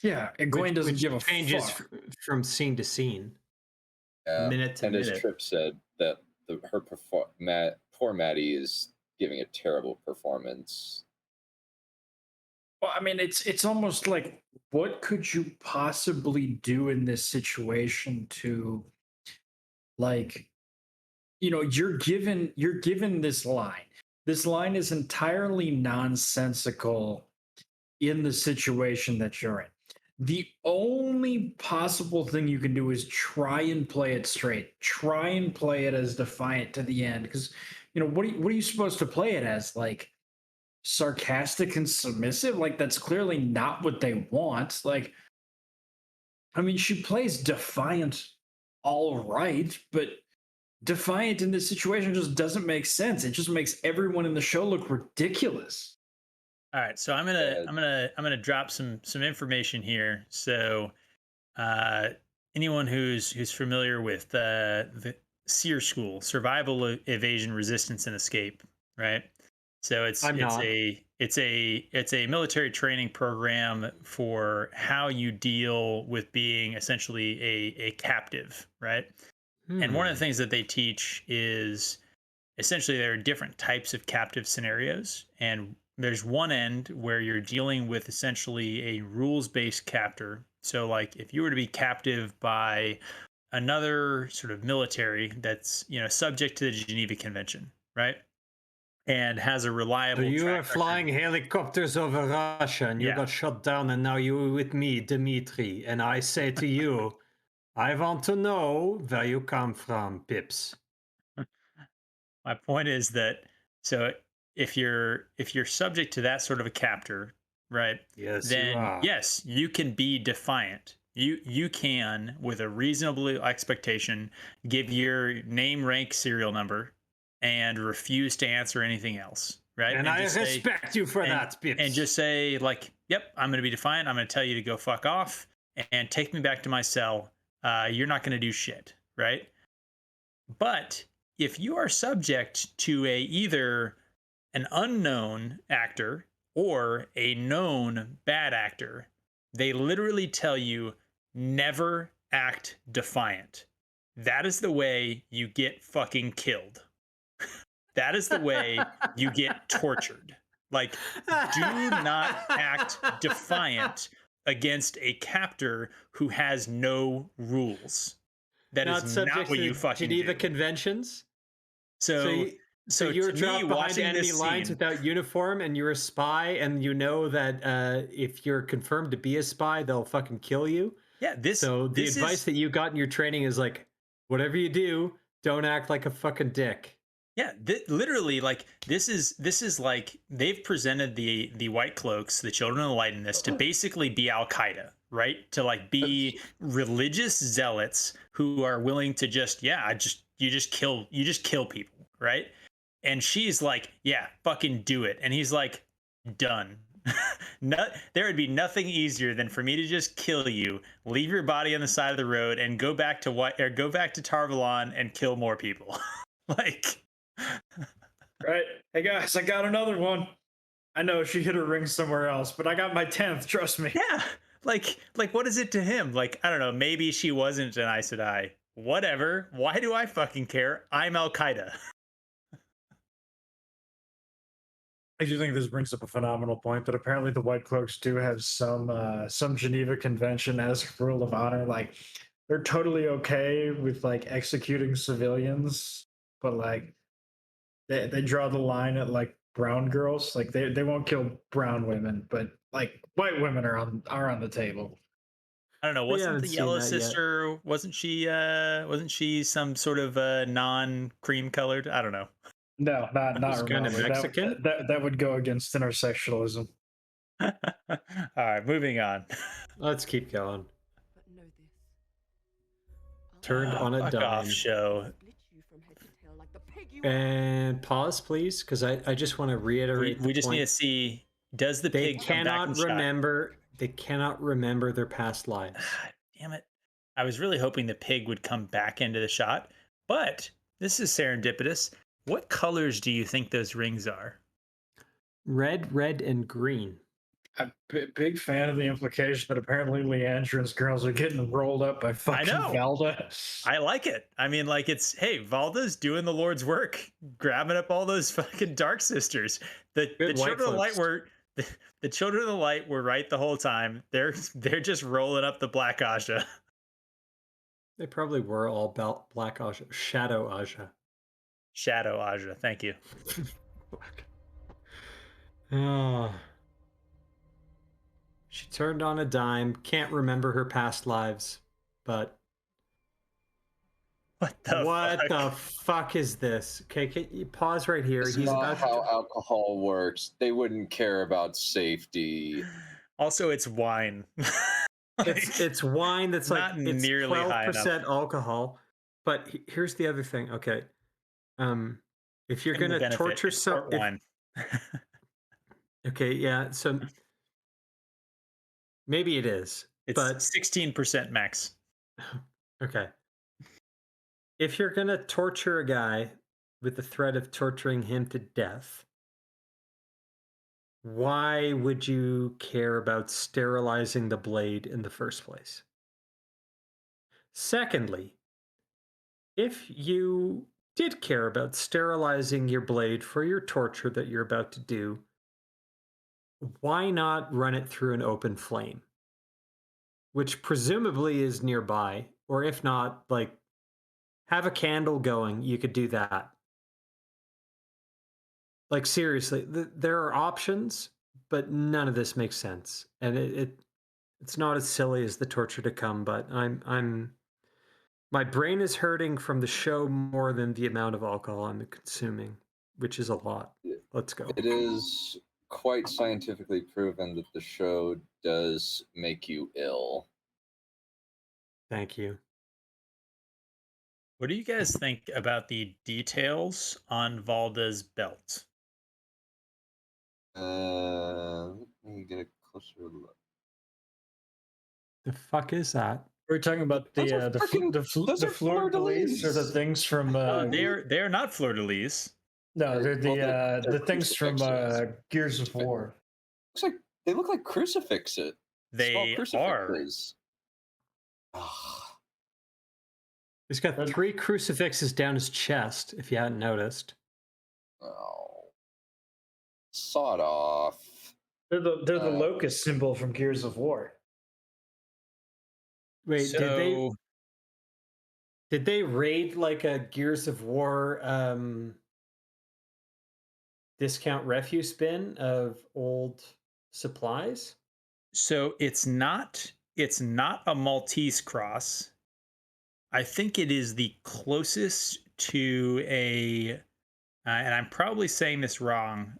Yeah, and Gawain doesn't
Which
give a
changes
fuck.
from scene to scene,
Yeah.
minute to
And as
minute.
Tripp said, that poor Maddie is giving a terrible performance.
Well, I mean, it's almost like, what could you possibly do in this situation to, like, you're given this line. This line is entirely nonsensical in the situation that you're in. The only possible thing you can do is try and play it straight. Try and play it as defiant to the end, because what are you supposed to play it as? Like, sarcastic and submissive? Like, that's clearly not what they want. Like, I mean, she plays defiant all right, but defiant in this situation just doesn't make sense. It just makes everyone in the show look ridiculous.
All right, so I'm gonna drop some information here. So, anyone who's familiar with the SEER School, Survival, Evasion, Resistance, and Escape, right? So it's
I'm
it's
not.
a it's a it's a military training program for how you deal with being essentially a captive, right? And one of the
Hmm.
things that they teach is essentially there are different types of captive scenarios, and there's one end where you're dealing with essentially a rules-based captor. So like if you were to be captive by another sort of military that's, subject to the Geneva Convention, right, and has a
So
reliable
you were
track record.
flying helicopters over Russia and you
Yeah.
got shot down, and now you're with me, Dmitri. And I say to you, I want to know where you come from, Pips.
My point is that, so if you're subject to that sort of a captor, right,
Yes, you
then
are.
yes, you can be defiant. You can, with a reasonable expectation, give your name, rank, serial number, and refuse to answer anything else, right?
And
And
I
just say
respect you for
and
that,
and
Pips.
just say like, yep, I'm going to be defiant. I'm going to tell you to go fuck off and take me back to my cell. You're not going to do shit, right? But if you are subject to a either an unknown actor or a known bad actor, they literally tell you never act defiant. That is the way you get fucking killed. That is the way you get tortured. Like, do not act defiant against a captor who has no rules. That is
Not
not
subject
what
to
you
the
fucking
Geneva
do.
Conventions. So
So,
you, so
so
you're
to me,
dropped behind
watching
enemy
this
lines
scene,
without uniform, and you're a spy, and you know that if you're confirmed to be a spy, they'll fucking kill you.
yeah, this
So the
this
advice
is
that you got in your training is like, whatever you do, don't act like a fucking dick.
yeah, literally, like this is like they've presented the white cloaks, the children of the light in this to basically be Al Qaeda, right? To like be religious zealots who are willing to just, yeah, just you just kill people, right? And she's like, yeah, fucking do it. And he's like, done. There would be nothing easier than for me to just kill you, leave your body on the side of the road, and go back to go back to Tarvalon and kill more people. Like,
Right? Hey guys, I got another one. I know she hit her ring somewhere else, but I got my 10th, trust me.
yeah, like what is it to him? Like, I don't know. Maybe she wasn't an Aes Sedai. Whatever. Why do I fucking care? I'm Al Qaeda.
I do think this brings up a phenomenal point that apparently the White Cloaks do have some Geneva Convention as rule of honor. Like they're totally okay with like executing civilians, but like they draw the line at like brown girls. Like they won't kill brown women, but like white women are on the table.
I don't know.
We
Wasn't
haven't
the
seen
yellow
that yet.
sister? Wasn't she some sort of non cream colored? I don't know.
No, not
She's kind of
remotely.
Mexican.
That would go against intersectionalism.
All right, moving on.
Let's keep going.
But know this.
Turned on a
Fuck off,
dime.
show.
Split you from head to tail like the pig you are.
And pause, please, because I just want to
We
reiterate the
we just need
point.
to see, does the
They
pig come back and
cannot
shot?
remember. They cannot remember their past lives.
Damn it. I was really hoping the pig would come back into the shot, but this is serendipitous. What colors do you think those rings are?
Red, red, and green.
I'm big fan of the implication that apparently Leandrin's girls are getting rolled up by
I
fucking
know.
Valda.
I like it. I mean, like, it's, hey, Valda's doing the Lord's work, grabbing up all those fucking Dark Sisters. The
Good white
Children of the Light
cloaks.
were the Children of the Light were right the whole time. They're just rolling up the Black Aja.
They probably were all black Aja, shadow Aja.
Shadow Aja. Thank you.
Oh. She turned on a dime. Can't remember her past lives, but
What the
what
fuck?
the fuck is this? Okay, can you pause right here?
It's
He's
not
about
how
to.
alcohol works. They wouldn't care about safety.
Also, it's wine.
It's wine that's like
not
it's
nearly high enough.
12% alcohol. But here's the other thing. Okay, if you're
Him the
gonna
benefit.
torture
It's port wine.
okay, yeah, so maybe it is,
It's
but
16% max.
okay. If you're gonna torture a guy with the threat of torturing him to death, why would you care about sterilizing the blade in the first place? Secondly, if you did care about sterilizing your blade for your torture that you're about to do, why not run it through an open flame, which presumably is nearby? Or if not, like, have a candle going. You could do that. Like, seriously, there are options, but none of this makes sense. And it's not as silly as the torture to come, but my brain is hurting from the show more than the amount of alcohol I'm consuming, which is a lot. Let's go.
It is quite scientifically proven that the show does make you ill.
Thank you.
What do you guys think about the details on Valda's belt?
Let me get a closer look.
The fuck is that?
We're talking about
Those are freaking- those
the
are
fleur-de-lis, or the
fleur-de-lis.
things from
No, they're not fleur-de-lis.
no, they're
Well, they're
the things from
crucifixes.
Gears of War.
Looks like they look like crucifixes. Small
They are.
crucifixes. Ah,
He's got 3 crucifixes down his chest, if you hadn't noticed.
oh. Sawed off.
They're the locust symbol from Gears of War.
Wait,
So
did they raid like a Gears of War discount refuse bin of old supplies?
so it's not a Maltese cross. I think it is the closest to a, and I'm probably saying this wrong.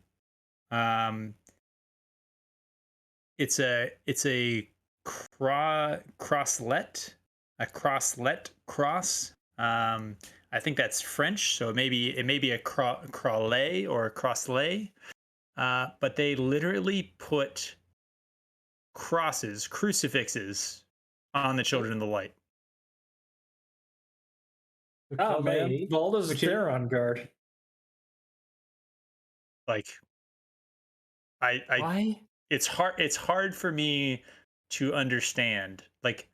It's a crosslet, a crosslet cross. I think that's French, so it may be a crollet or a crosslay. But they literally put crucifixes on the children of the light.
Oh man,
Calais,
Valda's
which
there on guard.
Like, I
why?
it's hard for me to understand. Like,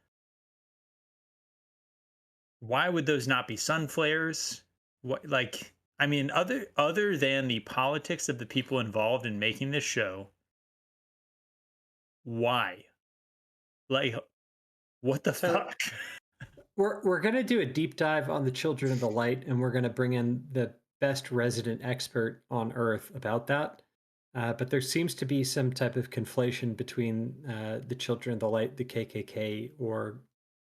why would those not be sun flares? What, like, I mean, other than the politics of the people involved in making this show, why? Like, what the
So-
fuck?
We're gonna do a deep dive on the Children of the Light, and we're gonna bring in the best resident expert on Earth about that. But there seems to be some type of conflation between the Children of the Light, the KKK, or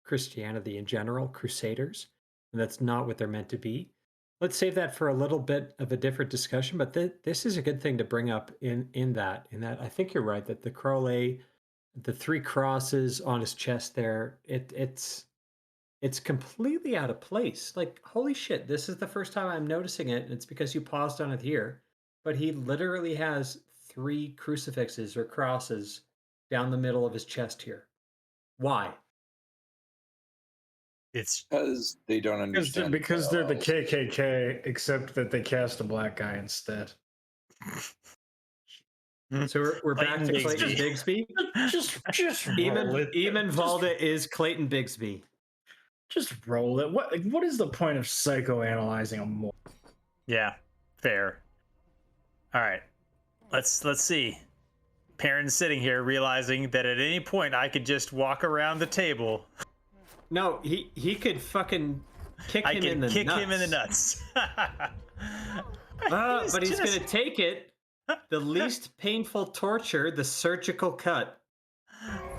Christianity in general, Crusaders, and that's not what they're meant to be. Let's save that for a little bit of a different discussion. But this is a good thing to bring up in that I think you're right that the Crowley, the 3 crosses on his chest there, it's completely out of place. Like, holy shit, this is the first time I'm noticing it. And it's because you paused on it here. But he literally has 3 crucifixes or crosses down the middle of his chest here. Why?
It's
Because they don't understand.
Because they're the
parallels.
KKK, except that they cast a black guy instead.
So we're back
Clayton
to Clayton
Bigsby.
Bigsby.
Just roll it.
Eamon Valda is Clayton Bigsby.
Just roll it. What is the point of psychoanalyzing a more?
Yeah, fair. All right, let's see. Perrin's sitting here realizing that at any point I could just walk around the table.
No, he could fucking kick
I
him
can
in the
kick
nuts.
him in the nuts.
But he's
just-
going to take it. The least painful torture, the surgical cut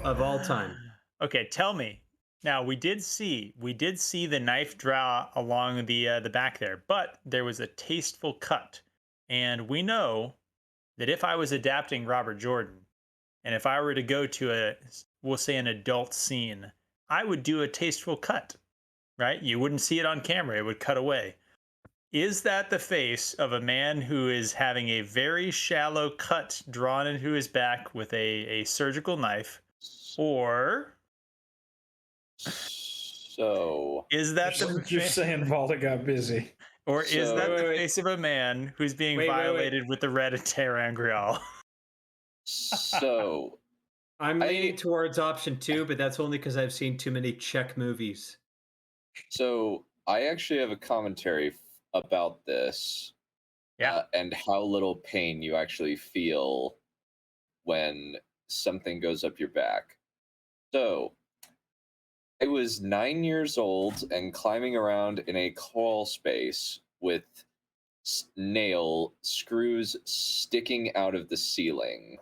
of all time.
Okay, tell me. Now we did see the knife draw along the back there, but there was a tasteful cut, and we know that if I was adapting Robert Jordan, and if I were to go to we'll say an adult scene, I would do a tasteful cut, right? You wouldn't see it on camera; it would cut away. Is that the face of a man who is having a very shallow cut drawn into his back with a surgical knife, or
So
is that
You're saying Valda got busy.
Or is
So-
that
Wait,
the
wait.
face of a man who's being
Wait.
violated with the red Terangrial?
So
I'm
I-
leaning towards option 2, but that's only because I've seen too many Czech movies.
So I actually have a commentary about this.
Yeah.
And how little pain you actually feel when something goes up your back. So I was 9 years old and climbing around in a crawl space with nail screws sticking out of the ceiling.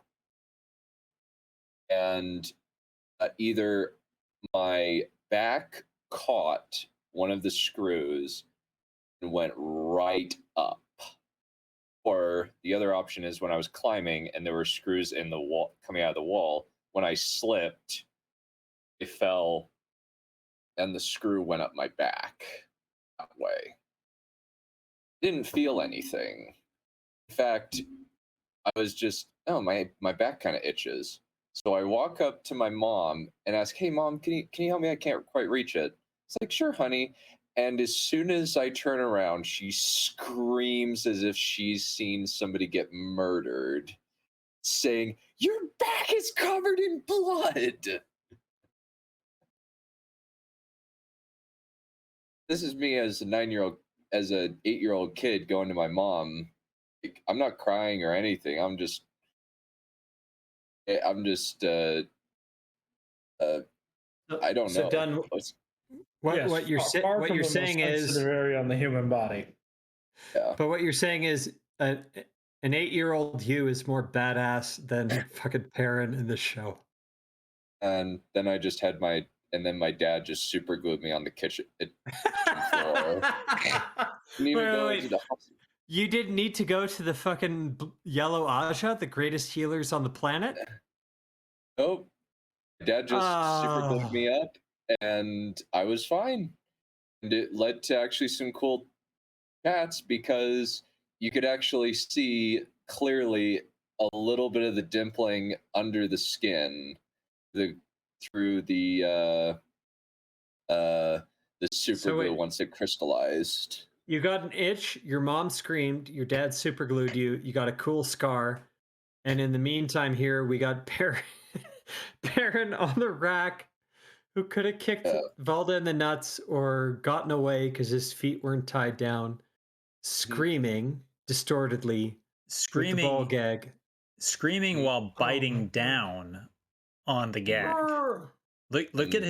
And either my back caught one of the screws and went right up, or the other option is when I was climbing and there were screws in the wall coming out of the wall. When I slipped, I fell and the screw went up my back that way. Didn't feel anything. In fact, I was just, oh, my back kind of itches. So I walk up to my mom and ask, "Hey mom, can you help me? I can't quite reach it." It's like, "Sure, honey." And as soon as I turn around, she screams as if she's seen somebody get murdered, saying, "Your back is covered in blood." This is me as a 9-year-old, as a 8-year-old kid going to my mom. Like, I'm not crying or anything. I'm just I don't
So
know.
Dunn,
What's-
Yes,
what you're
far
what
from
you're
the most
saying is,
sensitive area on the human body.
Yeah.
but what you're saying is, an 8-year-old you is more badass than fucking Perrin in this show.
And then I just had and then my dad just super glued me on the kitchen floor. You need to go
Wait.
to the hospital.
You didn't need to go to the fucking yellow Aja, the greatest healers on the planet?
Nope. My dad just super glued me up and I was fine. And it led to actually some cool chats because you could actually see clearly a little bit of the dimpling under the skin through the super
So
glue
wait.
once it crystallized.
You got an itch, your mom screamed, your dad superglued you, you got a cool scar, and in the meantime here we got Perrin on the rack who could have kicked
Yeah.
Valda in the nuts or gotten away because his feet weren't tied down, screaming distortedly with the ball gag.
Screaming while biting down on the gag. Look at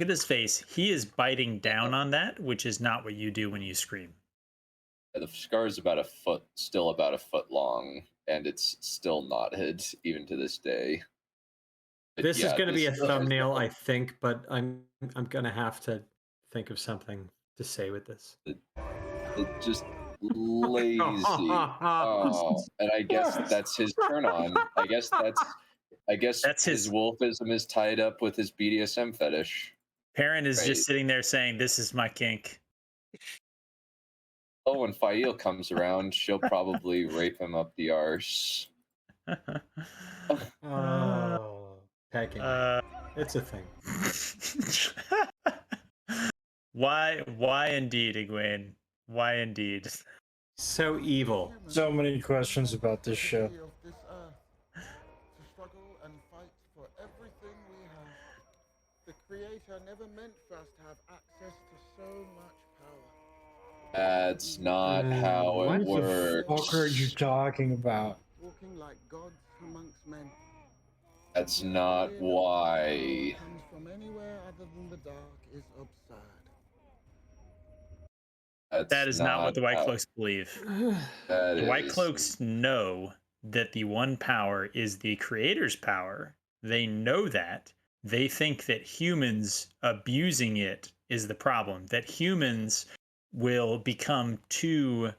his face. He is biting down on that, which is not what you do when you scream.
The scar is still about a foot long, and it's still knotted even to this day. But
This is
yeah,
going to be a
this-
thumbnail, I think, but I'm going to have to think of something to say with this.
It's just lazy. Oh, and I guess that's his turn on. I guess
That's
his
his-
wolfism is tied up with his BDSM fetish.
Perrin is
Right.
just sitting there saying, "This is my kink."
Oh, when Fail comes around, she'll probably rape him up the arse.
Oh, pegging. It's a thing.
Why indeed, Egwene? Why indeed?
So evil.
So many questions about this show.
Of this earth, to struggle and fight for everything we have. The Creator never meant for us to have access to so much power.
That's not how
What
it
the
works.
What are you talking about?
Walking like gods amongst men.
That's not why.
Comes from anywhere other than the dark is absurd.
That is not what the White
how-
Cloaks believe.
that
The White
is-
Cloaks know that the one power is the Creator's power. They know that. They think that humans abusing it is the problem. That humans will become too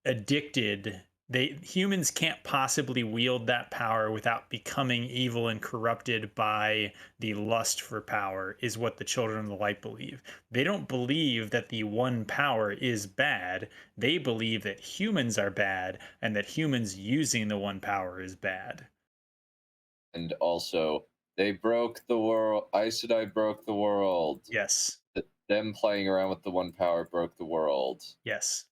addicted. Humans can't possibly wield that power without becoming evil and corrupted by the lust for power, is what the children of the light believe. They don't believe that the one power is bad. They believe that humans are bad and that humans using the one power is bad.
And also, they broke the world. Aes Sedai broke the world.
Yes.
Them playing around with the one power broke the world.
Yes.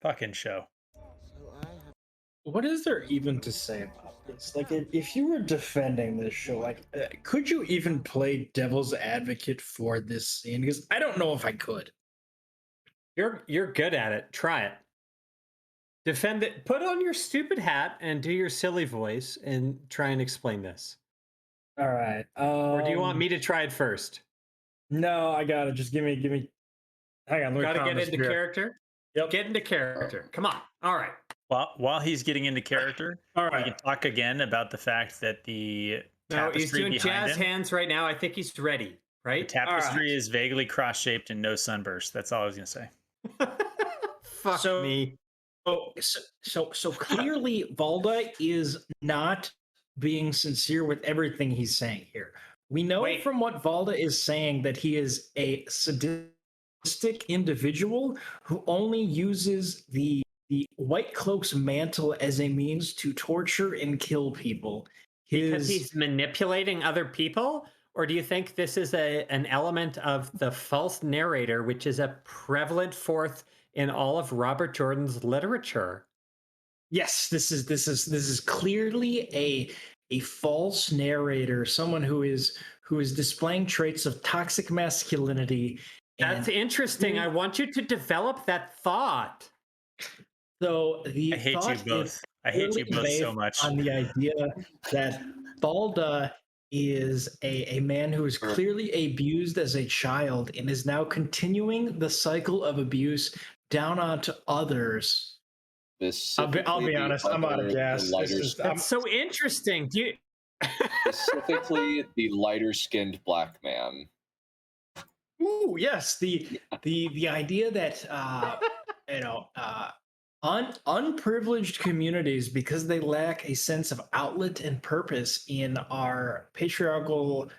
Fucking show.
So I have
What is there even to say about this? Like, if you were defending this show, like, could you even play devil's advocate for this scene? Because I don't know if I could.
You're good at it. Try it. Defend it. Put on your stupid hat and do your silly voice and try and explain this.
All right.
Or do you want me to try it first?
No, I got it. Just give me. Hang on. Let me
Got to
calm
get
this
into
here.
character.
Yep.
Get into character. Come on. All right.
While he's getting into character,
All
we
right.
can talk again about the fact that the
No, he's
tapestry
doing
behind
jazz
him,
hands right now. I think he's ready.
the
Right?
tapestry is vaguely cross-shaped and no sunburst. That's all I was gonna say.
Fuck
So-
me.
So clearly, Valda is not being sincere with everything he's saying here. We know
Wait.
from what Valda is saying that he is a sadistic individual who only uses the White Cloak's mantle as a means to torture and kill people.
Because he's manipulating other people? Or do you think this is an element of the false narrator, which is a prevalent force in all of Robert Jordan's literature?
Yes, this is clearly a false narrator, someone who is displaying traits of toxic masculinity.
That's
And
interesting. I want you to develop that thought.
so the
I hate you
thought
both.
is
I hate you
clearly
both so
based
much.
on the idea that Balda is a man who is clearly abused as a child and is now continuing the cycle of abuse down onto others. I'll be
Specifically,
honest, I'm out of gas.
That's so interesting. Do you...
specifically the lighter-skinned black man.
Ooh, yes, the idea that unprivileged communities, because they lack a sense of outlet and purpose in our patriarchal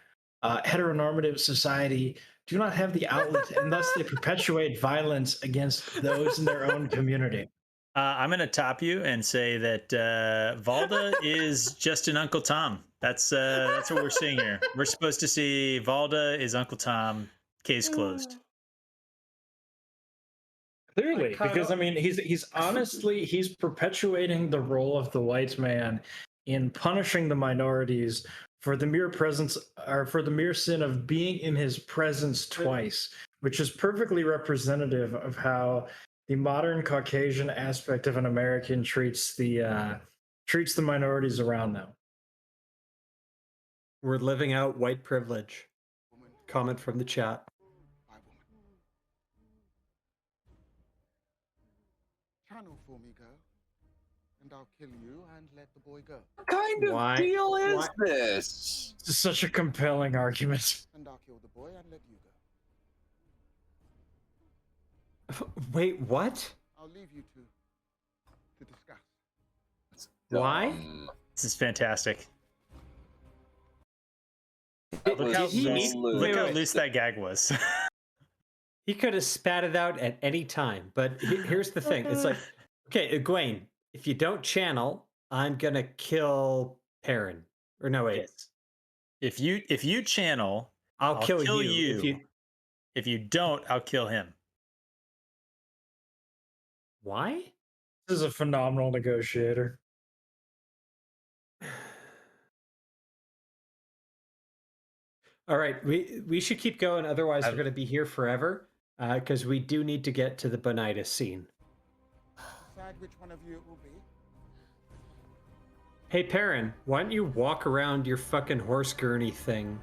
heteronormative society, do not have the outlet, and thus they perpetuate violence against those in their own community.
I'm going to top you and say that Valda is just an Uncle Tom. That's what we're seeing here. We're supposed to see Valda is Uncle Tom. Case closed.
Clearly,
Like, Kyle-
because I mean, he's honestly he's perpetuating the role of the white man in punishing the minorities for the mere presence or for the mere sin of being in his presence twice, which is perfectly representative of how the modern Caucasian aspect of an American treats the minorities around them.
We're living out white privilege.
woman
Comment from the chat.
by woman. Channel for me, girl, and I'll kill you and let the boy go.
What kind of
Why-
deal is
why-
This.
This is such a compelling argument.
And I'll kill the boy and let you go.
Wait, what?
I'll leave you two to discuss.
Why?
This is fantastic.
That
Look
was
how,
he
loose,
need-
look
wait,
how
wait.
loose that gag was.
He could have spat it out at any time. But here's the thing. It's like, okay, Egwene, if you don't channel, I'm going to kill Perrin. Or no, wait.
If you channel,
I'll
I'll
kill,
kill
you. If
you.
you...
If you don't, I'll kill him.
Why?
This is a phenomenal negotiator.
All right, we should keep going. Otherwise, we're
I've-
going to be here forever because we do need to get to the Bonitis scene.
Decide which one of you it will be.
Hey, Perrin, why don't you walk around your fucking horse gurney thing?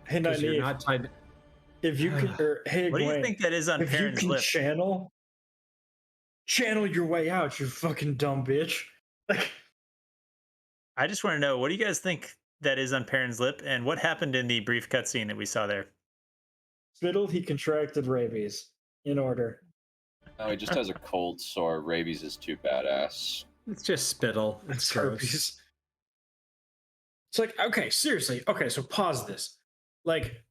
Hey,
Because you're
Nynaeve,
not tied.
if you could, or, hey,
What do you
Gwen,
think that is on
if you
Perrin's
can
lip?
channel your way out, you fucking dumb bitch. Like,
I just want to know, what do you guys think that is on Perrin's lip, and what happened in the brief cutscene that we saw there?
Spittle, he contracted rabies. In order.
No, he just has a cold sore. Rabies is too badass.
It's just spittle. It's gross.
Herpes. It's like, okay, seriously. Okay, so pause this. Like,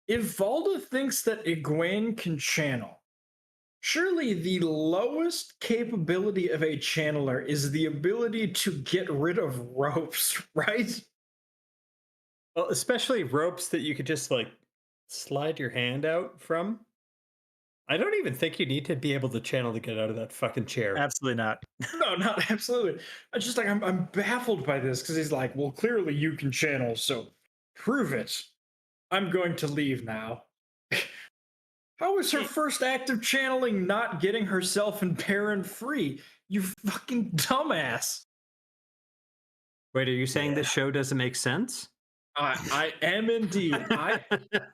if Valda thinks that Egwene can channel, surely the lowest capability of a channeler is the ability to get rid of ropes, right?
Well, especially ropes that you could just like slide your hand out from. I don't even think you need to be able to channel to get out of that fucking chair.
Absolutely not.
No, not absolutely. I just like I'm baffled by this because he's like, well, clearly you can channel, so prove it. I'm going to leave now. How is her first act of channeling not getting herself and Perrin free? You fucking dumbass.
Wait, are you saying
Yeah.
this show doesn't make sense?
I am indeed. I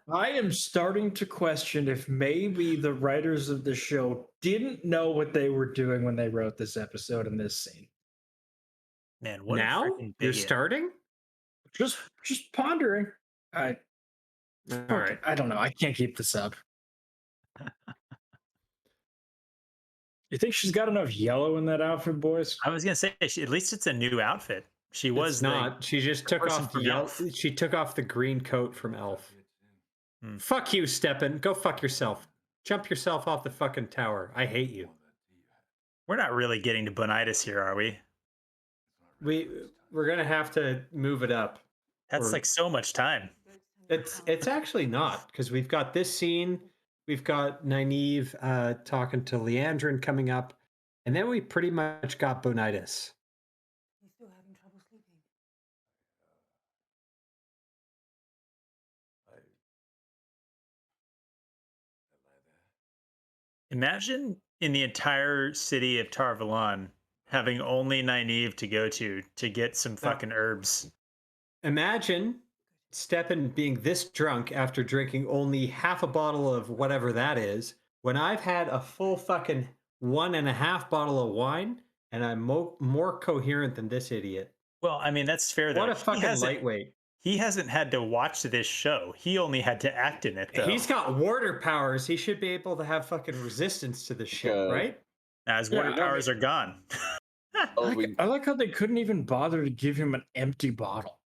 am starting to question if maybe the writers of the show didn't know what they were doing when they wrote this episode and this scene.
Man, what
Now
a freaking
you're
bigot.
starting.
Just pondering. I
All
fuck
right.
it. I don't know. I can't keep this up. You think she's got enough yellow in that outfit, boys?
I was gonna say, at least it's a new outfit. She was
It's not. She just took
person
off the
from Elf.
She took off the green coat from Elf.
Hmm.
Fuck you, Steppen. Go fuck yourself. Jump yourself off the fucking tower. I hate you.
We're not really getting to Bonitis here, are we?
We're gonna have to move it up.
That's
Or-
like so much time.
It's actually not, because we've got this scene, we've got Nynaeve talking to Leandrin coming up, and then we pretty much got Bonitis.
He's still having trouble sleeping.
Imagine in the entire city of Tarvalon having only Nynaeve to go to get some fucking herbs.
Imagine Steppen being this drunk after drinking only half a bottle of whatever that is, when I've had a full fucking 1.5 bottle of wine, and I'm more coherent than this idiot.
Well, I mean, that's fair though.
What a fucking lightweight.
He hasn't had to watch this show. He only had to act in it though.
He's got water powers. He should be able to have fucking resistance to this shit, right?
As
Yeah,
water
I
powers
mean-
are gone.
Oh, we,
I like how they couldn't even bother to give him an empty bottle.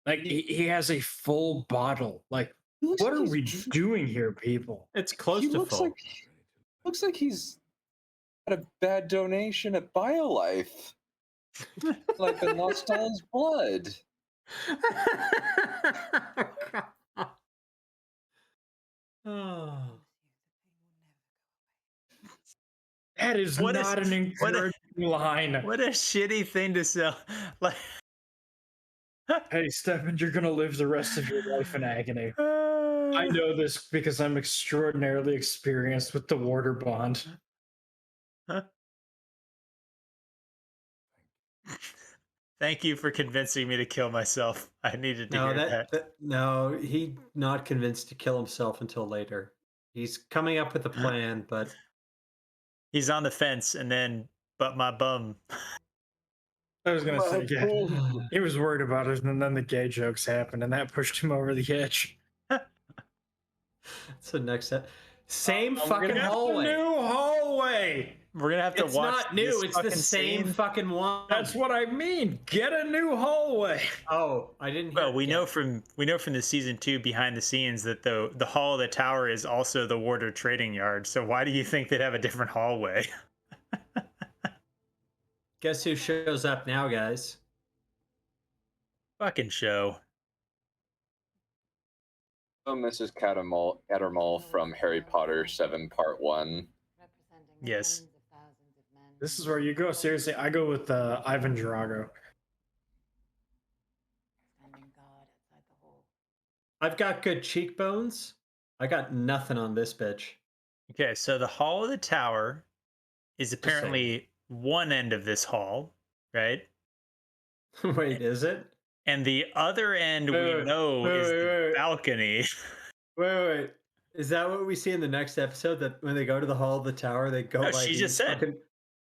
Like he has a full bottle. Like, what are we doing here, people?
It's close
he
to
looks
full.
like he's had a bad donation at BioLife. Like been lost all his blood.
Oh.
That is
What
not
is-
an
what a-
encouraging line.
What a shitty thing to sell. Like,
Hey, Stefan, you're gonna live the rest of your life in agony. I know this because I'm extraordinarily experienced with the water bond.
Thank you for convincing me to kill myself. I needed to
No,
hear that.
no, he not convinced to kill himself until later. He's coming up with a plan, but
He's on the fence, and then, but my bum.
I was gonna say, yeah, he was worried about it, and then the gay jokes happened, and that pushed him over the edge.
it's the next step. Same
We're
fucking
gonna have a
hallway.
new hallway.
We're gonna have to
It's
watch.
not new.
this
It's the
fucking
same
scene.
fucking one.
That's what I mean. Get a new hallway.
Oh, I didn't.
Well,
hear
we
it
know
yet.
from the season 2 behind the scenes that the hall of the tower is also the Warder trading yard. So why do you think they'd have a different hallway?
Guess who shows up now, guys?
Fucking show.
Oh, Mrs. Cattermole from Harry Potter 7 Part 1.
Representing
Yes.
tens of thousands of men.
This is where you go. Seriously, I go with Ivan Drago.
Standing guard outside the hall.
I've got good cheekbones. I got nothing on this bitch.
Okay, so the hall of the tower is
saying.
apparently one end of this hall, right?
Wait, is it?
And the other end we know is the balcony.
Wait. Is that what we see in the next episode? That when they go to the hall of the tower, they go
No,
by
she
these
just said.
fucking-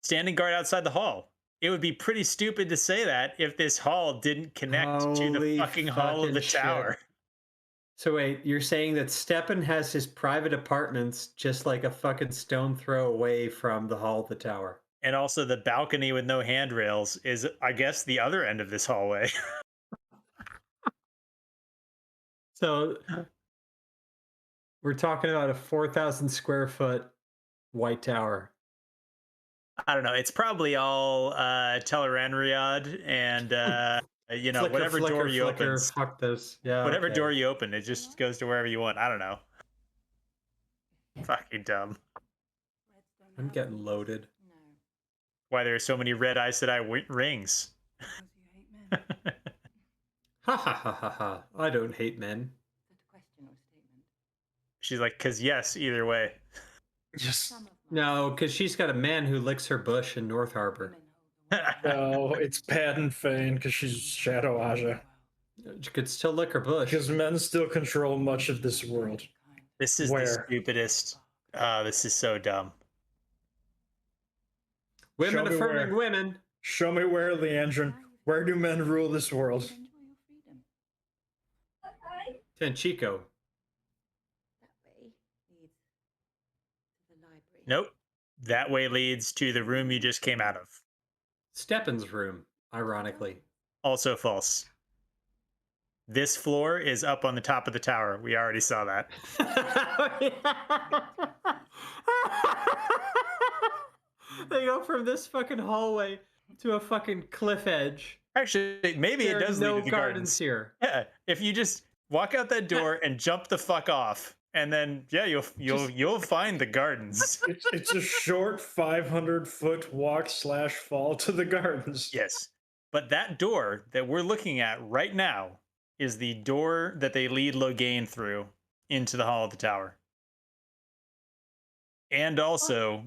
Standing guard outside the hall. It would be pretty stupid to say that if this hall didn't connect to the
Holy
fucking hall of the
fucking shit.
tower.
So wait, you're saying that Steppen has his private apartments just like a fucking stone throw away from the hall of the tower.
And also the balcony with no handrails is, I guess, the other end of this hallway.
So we're talking about a 4,000 square foot white tower.
I don't know. It's probably all Tel'aran'rhiod and You know,
Flicker,
whatever door
flicker,
you
flicker.
open,
Fuck those. Yeah.
whatever
okay.
door you open, it just goes to wherever you want. I don't know. Fucking dumb.
I'm getting loaded.
No,
Why there are so many red Aes Sedai rings?
because you hate men. Is
Ha ha ha ha ha. I don't hate men.
that a question or statement?
She's like, cause yes, either way.
Just
Some of my
No, because she's got a man who licks her bush in North Harbor.
women hold the world.
no, it's Pat and Fane because she's Shadow Aja.
She could still lick her bush.
Because men still control much of this world.
This is the
Where?
stupidest. This is so dumb.
Women
Show me
affirming
where.
women.
Show me where, Leandrin. Where do men rule this world?
Enjoy your freedom.
Tenchico.
That way leads to the library.
Nope. That way leads to the room you just came out of.
Steppen's room, ironically.
Also false. This floor is up on the top of the tower. We already saw that.
They go from this fucking hallway to a fucking cliff edge.
Actually, maybe
There
it
are
does
no
lead to the
gardens
gardens.
here.
Yeah, if you just walk out that door and jump the fuck off, and then yeah, you'll find the gardens.
It's a short 500-foot walk/fall to the gardens.
Yes, but that door that we're looking at right now is the door that they lead Logain through into the hall of the tower, and also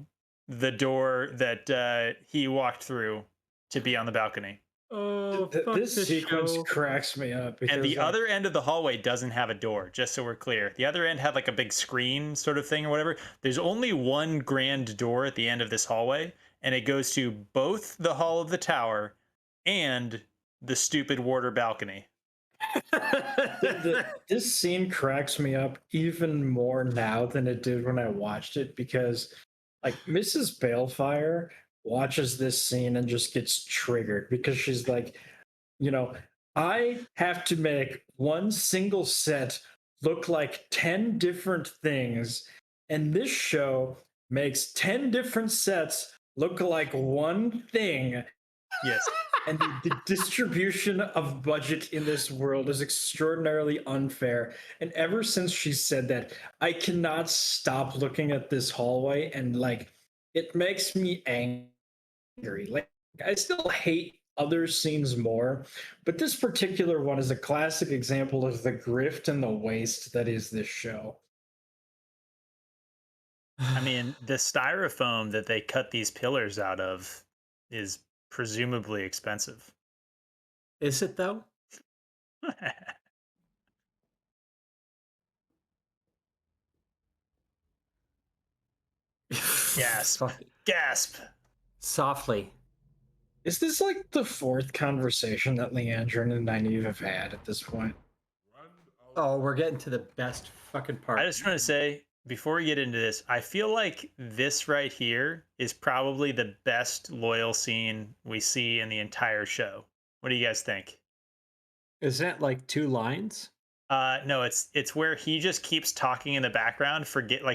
the door that he walked through to be on the balcony.
Oh, fuck
This sequence
show.
cracks me up. Because
And the
like,
other end of the hallway doesn't have a door, just so we're clear. The other end had like a big screen sort of thing or whatever. There's only one grand door at the end of this hallway, and it goes to both the hall of the tower and the stupid warder balcony.
this scene cracks me up even more now than it did when I watched it, because like Mrs. Balefire watches this scene and just gets triggered because she's like, I have to make one single set look like 10 different things, and this show makes 10 different sets look like one thing.
Yes.
And the distribution of budget in this world is extraordinarily unfair. And ever since she said that, I cannot stop looking at this hallway, and like it makes me angry. Like I still hate other scenes more, but this particular one is a classic example of the grift and the waste that is this show.
I mean, the styrofoam that they cut these pillars out of is presumably expensive.
Is it though?
Gasp.
Fuck.
Gasp.
Softly.
Is this like the fourth conversation that Leandrin and Nynaeve have had at this point?
Oh, we're getting to the best fucking part.
I just want to say, before we get into this, I feel like this right here is probably the best loyal scene we see in the entire show. What do you guys think?
Is that like 2 lines?
No, it's where he just keeps talking in the background,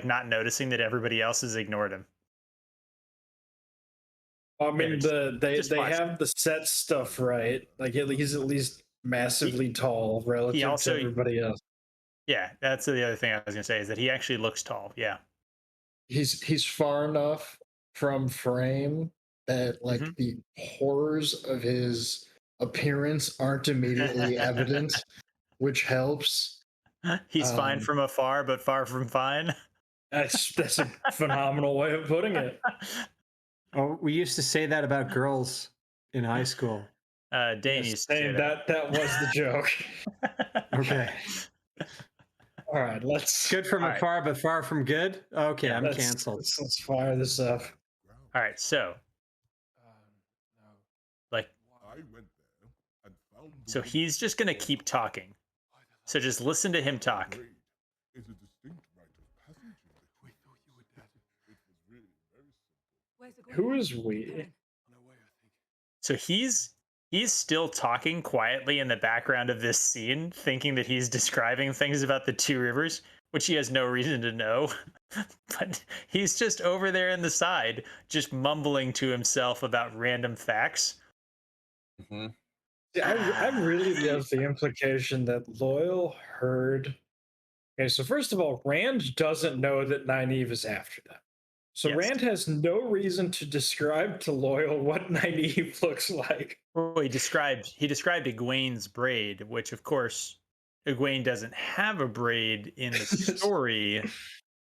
not noticing that everybody else has ignored him.
I mean, they
watch.
have the set stuff right. Like he's at least massively tall relative
also-
to everybody else.
Yeah, that's the other thing I was gonna say is that he actually looks tall. Yeah.
He's far enough from frame that like
Mhm.
the horrors of his appearance aren't immediately evident, which helps.
He's fine from afar, but far from fine.
That's a phenomenal way of putting it.
Oh, we used to say that about girls in high school.
Dane
Yes,
used to say
Dane,
that.
that was the joke.
Okay.
All right, let's
Good from
All right.
afar, but far from good? Okay, I'm
let's-
canceled.
Let's fire this up.
All right, so like,
I went there and found the
so
wonder
he's just gonna
of
keep talking. So just listen to him talk.
trade is a distinct right of passage in the We thought you were dead. It was really very simple.
Where's the
Who
grave?
is we?
Karen.
No way, I think.
So he's still talking quietly in the background of this scene, thinking that he's describing things about the 2 rivers, which he has no reason to know. But he's just over there in the side, just mumbling to himself about random facts.
Hmm.
I really love the implication that Loyal heard. Okay, so first of all, Rand doesn't know that Nynaeve is after them. So
Yes.
Rand has no reason to describe to Loyal what Nynaeve looks like.
Well, he described Egwene's braid, which of course Egwene doesn't have a braid in the story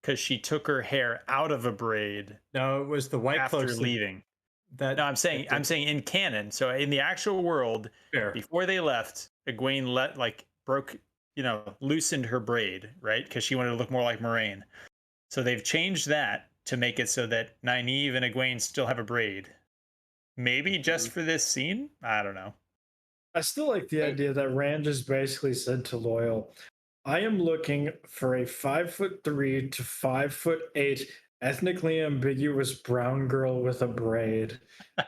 because she took her hair out of a braid
No, it was the white
after
cloaks
leaving.
that
No, I'm saying
that
I'm
did
saying in canon. So in the actual world,
fair.
before they left, Egwene broke, loosened her braid, right? Because she wanted to look more like Moraine. So they've changed that to make it so that Nynaeve and Egwene still have a braid. Maybe just for this scene? I don't know.
I still like the idea that Rand just basically said to Loyal, I am looking for a 5'3" to 5'8" ethnically ambiguous brown girl with a braid.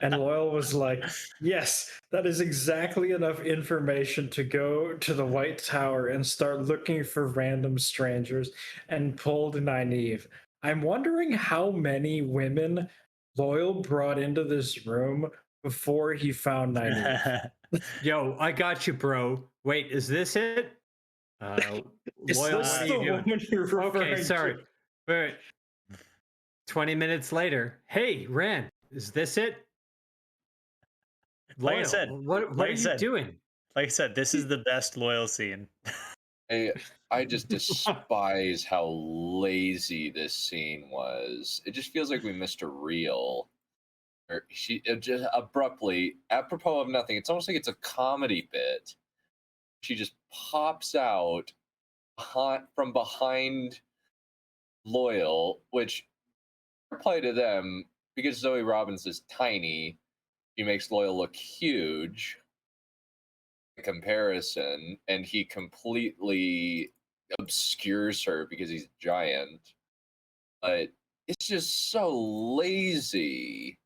And Loyal was like, yes, that is exactly enough information to go to the White Tower and start looking for random strangers and pulled Nynaeve. I'm wondering how many women Loyal brought into this room before he found Nynaeve.
Yo, I got you, bro. Wait, is this it?
Is
Loyal,
this
what are
the
you doing?
woman you're referring
Okay, sorry.
to?
Wait. 20 minutes later. Hey, Rand, is this it?
Like I
Loyal,
said,
what
like
are
I
you
said,
doing?
like I said, this is the best Loyal scene.
I just despise how lazy this scene was. It just feels like we missed a reel. Or it just abruptly, apropos of nothing, it's almost like it's a comedy bit. She just pops out from behind Loyal, which apply to them because Zoe Robbins is tiny. She makes Loyal look huge in comparison, and he completely obscures her because he's giant. But it's just so lazy.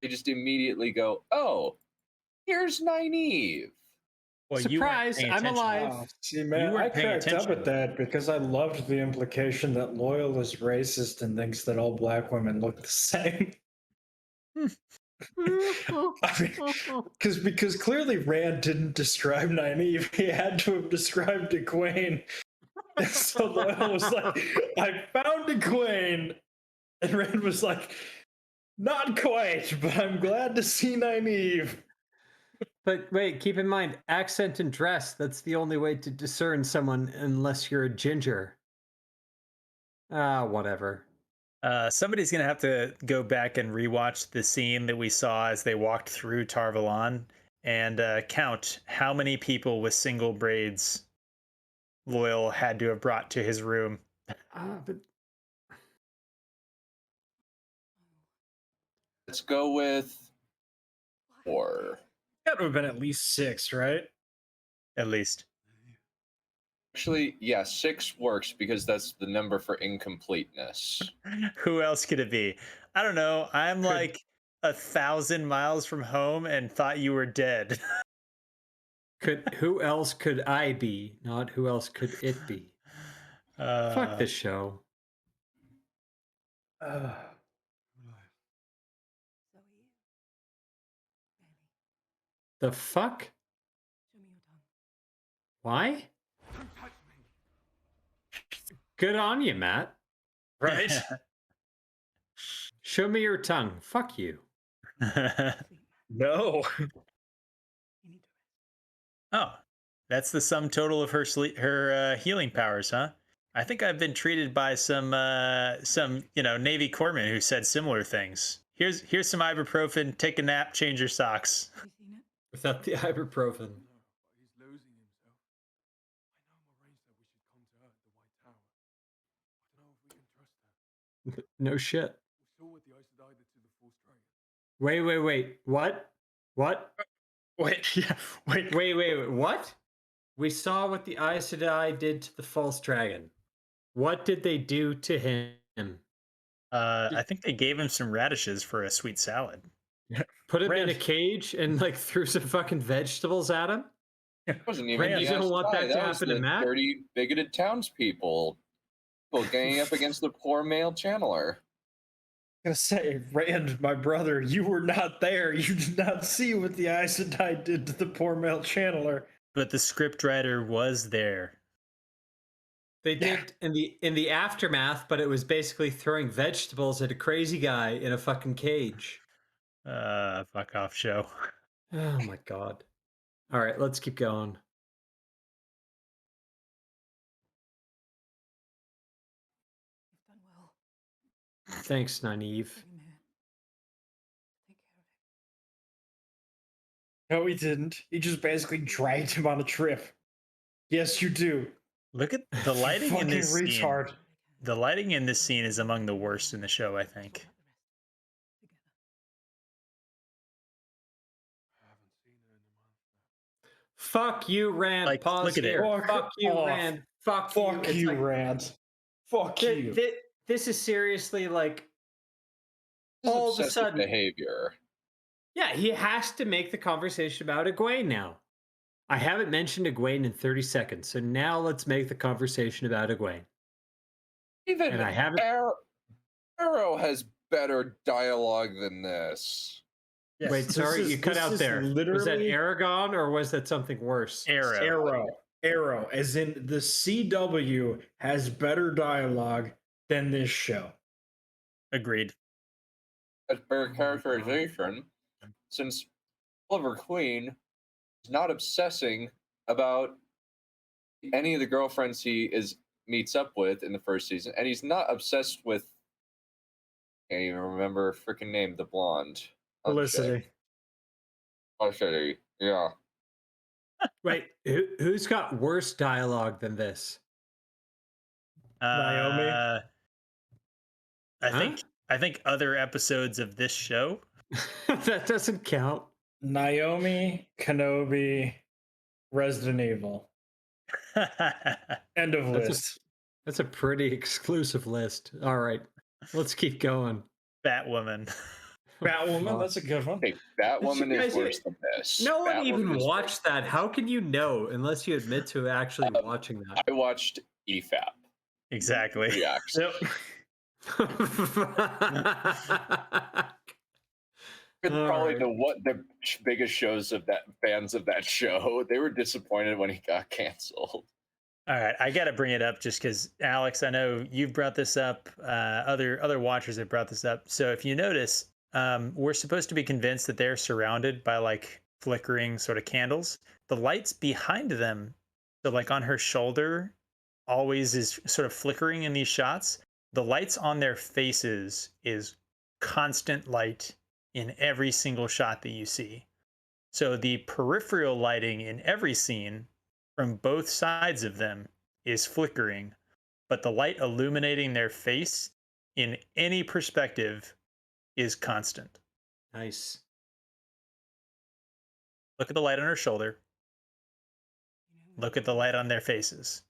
They just immediately go, "Oh, here's Nynaeve."
Well, you weren't
Surprise,
paying
I'm
attention.
alive.
Oh, see,
You
man, I
weren't paying
cracked up at
attention.
that because I loved the implication that Loyal is racist and thinks that all black women look the same. I mean, because clearly Rand didn't describe Nynaeve, he had to have described Egwene. And so Loyal was like, "I found Egwene," and Rand was like, "Not quite, but I'm glad to see Nynaeve."
But wait, keep in mind, accent and dress, that's the only way to discern someone unless you're a ginger. Ah, whatever.
Somebody's gonna have to go back and rewatch the scene that we saw as they walked through Tarvalon and count how many people with single braids Loyal had to have brought to his room.
But
Let's go with 4.
Got to have been at least 6, right?
At least.
Actually, yeah, 6 works because that's the number for incompleteness.
Who else could it be? I don't know. I'm
Could-
like 1,000 miles from home and thought you were dead.
who else could I be? Not who else could it be? Fuck this show.
Uh,
Zoe, Benny,
The fuck?
show me your tongue.
Why? Good on you, Matt.
right?
Show me your tongue. Fuck you.
Sleep.
No.
You need to rest.
Oh, that's the sum total of her healing powers, huh? I think I've been treated by some Navy corpsmen who said similar things. Here's some ibuprofen. Take a nap. Change your socks.
Have you seen it?
Without the ibuprofen.
No, but he's losing himself. I know Moraine said we should come to her at the White Tower. I don't know if we can trust her.
No shit.
We saw what the Aes Sedai did to the False Dragon.
Wait. What? What?
Wait, yeah,
Wait. What? We saw what the Aes Sedai did to the false dragon. What did they do to him?
I think they gave him some radishes for a sweet salad.
Put him in
Rand-
a cage and like threw some fucking vegetables at him?
It wasn't even
Rand,
the
you don't
Aes
want that
Sedai,
to
was
happen to
the
Matt?
dirty, bigoted townspeople. People ganging up against the poor male channeler.
Gonna say, Rand, my brother, you were not there. You did not see what the Aes Sedai did to the poor male channeler.
But the scriptwriter was there.
They
Yeah.
did in the aftermath, but it was basically throwing vegetables at a crazy guy in a fucking cage.
Fuck off show.
Oh my god. All right, let's keep going.
You've done well.
Thanks, Nynaeve.
Bring him here. Take care of him.
No, he didn't. He just basically dragged him on a trip. Yes, you do.
Look at the lighting in
Fucking
this scene.
retard.
The lighting in this scene is among the worst in the show, I think.
Fuck you, Rand.
Like,
Pause
look at it.
here. Fuck you,
off.
Rand. Fuck you.
Fuck
It's
you,
like,
Rand. Fuck
th-
you.
th- this is seriously like
This is
all of a
obsessive
sudden.
behavior.
Yeah, he has to make the conversation about Egwene now. I haven't mentioned Egwene in 30 seconds, so now let's make the conversation about Egwene.
Even
And I haven't.
Arrow has better dialogue than this.
Yes,
Wait,
this
sorry,
is-
you cut
this
out
is
there. Was that
literally
Aragon or was that something worse?
Arrow.
Arrow, as in the CW has better dialogue than this show.
Agreed.
As better characterization, since Oliver Queen is not obsessing about any of the girlfriends he meets up with in the first season, and he's not obsessed with. Can't even remember her freaking name, the blonde.
Felicity.
Felicity, yeah.
Wait, who's got worse dialogue than this?
Naomi?
I think other episodes of this show.
That doesn't count.
Naomi, Kenobi, Resident Evil. End of list.
That's a pretty exclusive list. All right, let's keep going.
Batwoman.
Batwoman, that's a good one.
Hey, Batwoman
You
is
guys-
worse than this.
No one
Batwoman
even
is
watched that. How can you know unless you admit to actually watching that?
I watched EFAP
Exactly.
reacts.
Yep.
It's
All
probably
right.
the biggest shows of that fans of that show. They were disappointed when he got canceled.
All right, I got to bring it up just because, Alex, I know you've brought this up. Other watchers have brought this up. So if you notice, we're supposed to be convinced that they're surrounded by like flickering sort of candles. The lights behind them, so like on her shoulder, always is sort of flickering in these shots. The lights on their faces is constant light in every single shot that you see. So the peripheral lighting in every scene from both sides of them is flickering, but the light illuminating their face in any perspective is constant.
Nice.
Look at the light on her shoulder. Look at the light on their faces.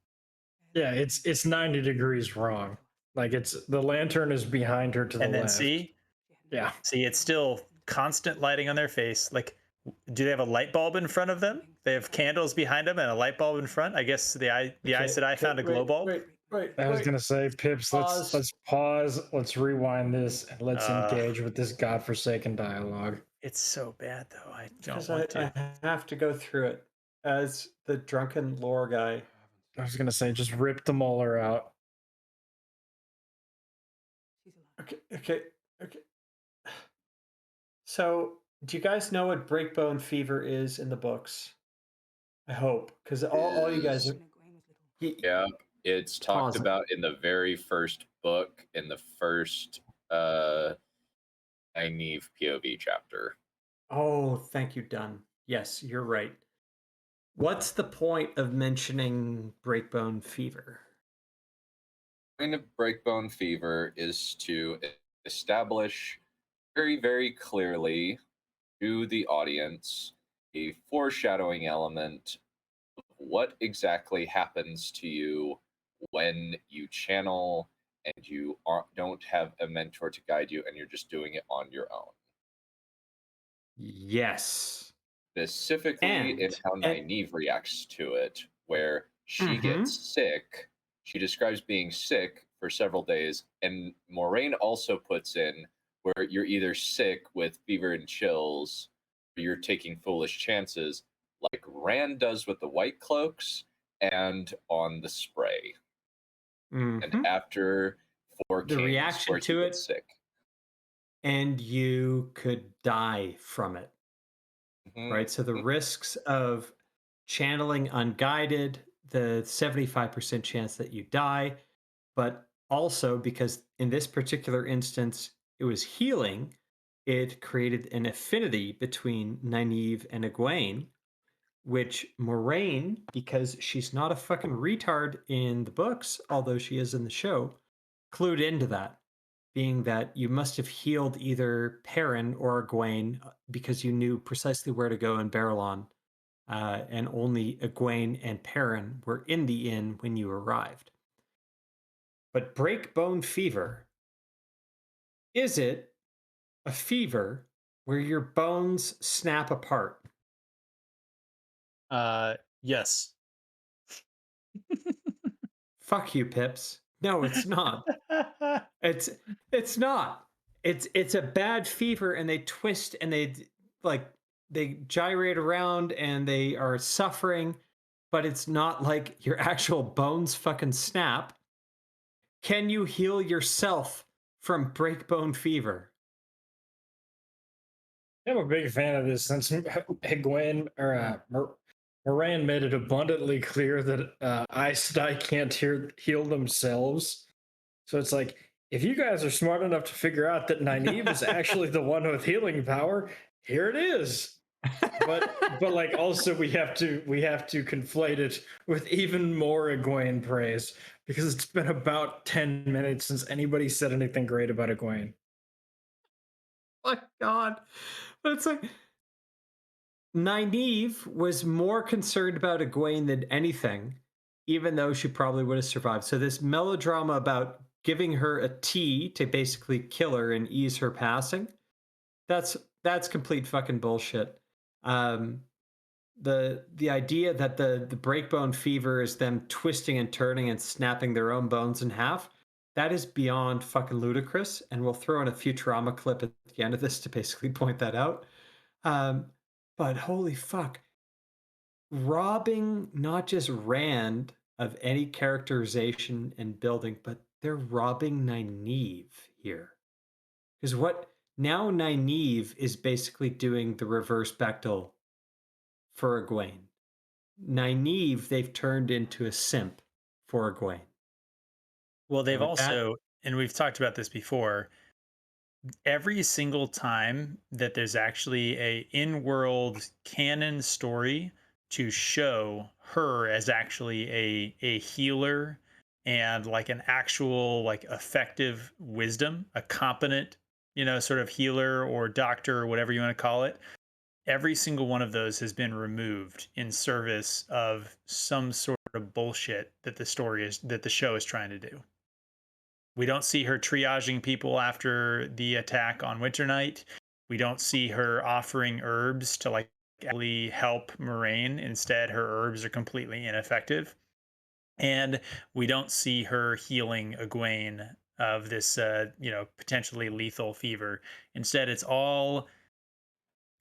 Yeah, it's 90 degrees wrong. Like the lantern is behind her to the
And then
left.
see, it's still constant lighting on their face. Like, do they have a light bulb in front of them? They have candles behind them and a light bulb in front. I guess the Aes Sedai found a glow bulb.
Wait,
I was gonna say, Pips,
Pause.
let's pause, let's rewind this, and let's engage with this godforsaken dialogue.
It's so bad though. I don't
Because
want to.
I have to go through it as the drunken lore guy.
I was gonna say, just rip the molar out.
She's alive.
Okay. So, do you guys know what breakbone fever is in the books? I hope, because all you guys are.
When Egwene was little.
Yeah, it's talked
Pause it.
about in the very first book, in the first Nynaeve POV chapter.
Oh, thank you, Dunn. Yes, you're right. What's the point of mentioning breakbone fever?
The point of breakbone fever is to establish very, very clearly to the audience a foreshadowing element of what exactly happens to you when you channel and you don't have a mentor to guide you and you're just doing it on your own.
Yes.
Specifically in how Nynaeve reacts to it, where she gets sick. She describes being sick for several days, and Moraine also puts in where you're either sick with fever and chills, or you're taking foolish chances, like Rand does with the White Cloaks and on the spray. And
Mhm.
after four
The
kings,
reaction
where he
to
gets
it,
sick.
and you could die from it,
Mhm,
right? So the
mhm.
risks of channeling unguided, the 75% chance that you die, but also because in this particular instance, it was healing, it created an affinity between Nynaeve and Egwene, which Moraine, because she's not a fucking retard in the books, although she is in the show, clued into that, being that you must have healed either Perrin or Egwene because you knew precisely where to go in Barillon, and only Egwene and Perrin were in the inn when you arrived. But breakbone fever, is it a fever where your bones snap apart?
Yes.
Fuck you, Pips. No, it's not. It's it's not. It's a bad fever, and they twist and like they gyrate around and they are suffering, but it's not like your actual bones fucking snap. Can you heal yourself from breakbone fever?
I'm a big fan of this since Egwene or Moran made it abundantly clear that Aes Sedai can't heal themselves. So it's like, if you guys are smart enough to figure out that Nynaeve is actually the one with healing power, here it is. But like also we have to conflate it with even more Egwene praise because it's been about 10 minutes since anybody said anything great about Egwene.
My God. But it's like Nynaeve was more concerned about Egwene than anything, even though she probably would have survived. So this melodrama about giving her a tea to basically kill her and ease her passing, that's complete fucking bullshit. Um, the idea that the breakbone fever is them twisting and turning and snapping their own bones in half, that is beyond fucking ludicrous. And we'll throw in a Futurama clip at the end of this to basically point that out. Um, but holy fuck, robbing not just Rand of any characterization and building, but they're robbing Nynaeve here. Because what now Nynaeve is basically doing the reverse Bechdel for Egwene. Nynaeve, they've turned into a simp for Egwene.
Well,
And
they've
with that,
also, and we've talked about this before, every single time that there's actually a in-world canon story to show her as actually a healer and like an actual like effective wisdom, a competent, sort of healer or doctor or whatever you want to call it, every single one of those has been removed in service of some sort of bullshit that the show is trying to do. We don't see her triaging people after the attack on Winter Night. We don't see her offering herbs to like actually help Moraine. Instead, her herbs are completely ineffective. And we don't see her healing Egwene of this, potentially lethal fever. Instead, it's all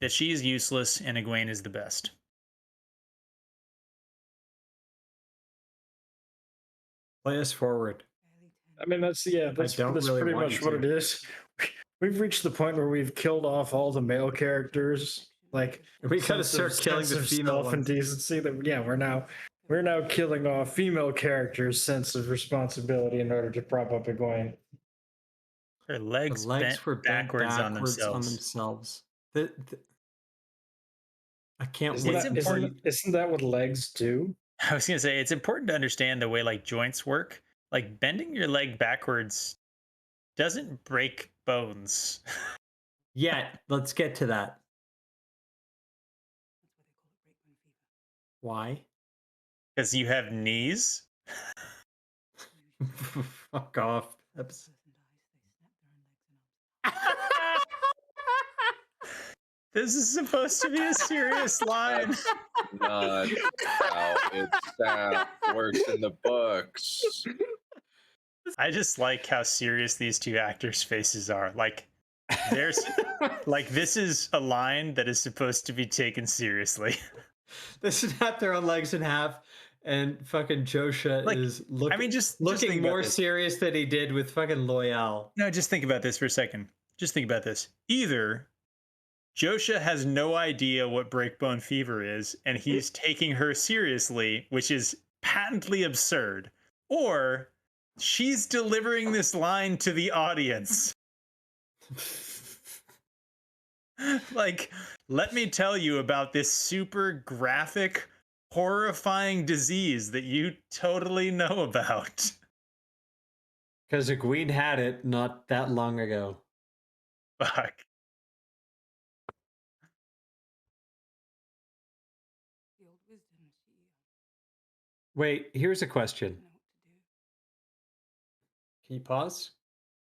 that she's useless and Egwene is the best.
play us forward.
I mean, that's
I don't
that's
really
pretty
want
much
you
what
to.
it is. We've reached the point where we've killed off all the male characters, like
We gotta start killing the female
self and
ones.
decency. That yeah, we're now killing off female characters' sense of responsibility in order to prop up Egwene.
Her
The
legs bent
legs were bent
backwards on
backwards on
themselves.
themselves. I can't
Isn't
wait
that
until you.
Isn't that what legs do?
I was gonna say it's important to understand the way like joints work. Like bending your leg backwards doesn't break bones
Yet, let's get to that. Why?
because you have knees.
Fuck off.
This is supposed to be a serious line.
That's not how it works in the books.
I just like how serious these two actors' faces are. Like There's like this is a line that is supposed to be taken seriously.
They snap their own legs in half, and fucking Josha
Like,
is
I mean, just
looking
think about
more
this.
serious than he did with fucking Loyal.
No, just think about this for a second. Just think about this. Either Josha has no idea what breakbone fever is, and he's taking her seriously, which is patently absurd, or she's delivering this line to the audience. Like, let me tell you about this super graphic, horrifying disease that you totally know about.
Because Egwene had it not that long ago.
Fuck.
The old wisdom, she
Wait, here's a question.
didn't know what to do.
Can you pause?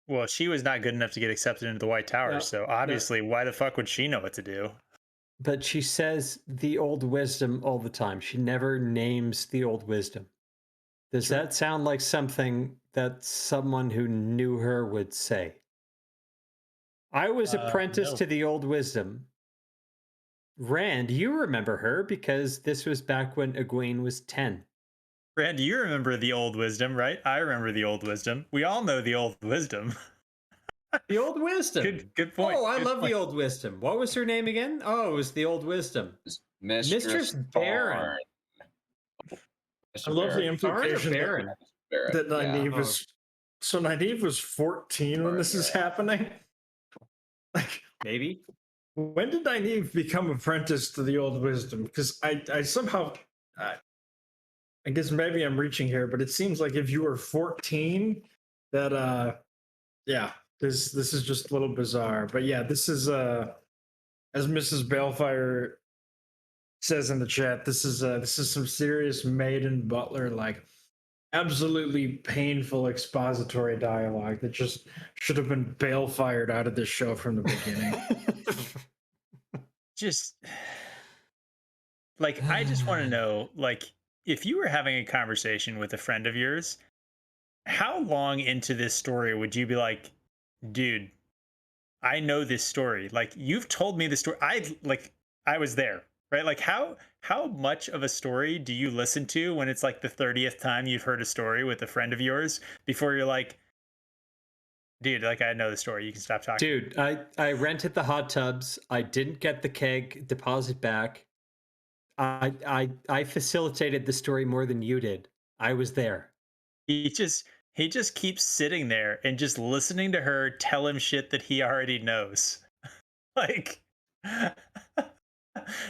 Well, she was not good enough to get accepted into the White Tower,
No,
so obviously, why the fuck would she know what to do?
But she says the old wisdom all the time. She never names the old wisdom. Does
True.
that sound like something that someone who knew her would say? I was apprenticed
No.
to the old wisdom. Rand, you remember her because this was back when Egwene was 10.
Rand, you remember the old wisdom, right? I remember the old wisdom. We all know the old wisdom.
The old wisdom.
Good point.
Oh, I
good
love
point.
the old wisdom. What was her name again? Oh, it was the old wisdom. Mistress Baron.
I love the
Baron or
implication
Baron?
that Nynaeve
Yeah.
was. So Nynaeve was 14 when this is happening. Like,
Maybe.
when did Nynaeve become apprenticed to the old wisdom? Because I somehow, I guess maybe I'm reaching here, but it seems like if you were 14, that yeah, this is just a little bizarre. But yeah, this is as Mrs. Balefire says in the chat, this is some serious maiden butler, like absolutely painful expository dialogue that just should have been balefired out of this show from the beginning.
Just like I just want to know, like, if you were having a conversation with a friend of yours, how long into this story would you be like, dude, I know this story. Like you've told me the story. I was there, right? Like how much of a story do you listen to when it's like the 30th time you've heard a story with a friend of yours before you're like, dude, like I know the story. You can stop talking.
Dude, I rented the hot tubs. I didn't get the keg deposit back. I facilitated the story more than you did. I was there.
He just keeps sitting there and just listening to her tell him shit that he already knows. Like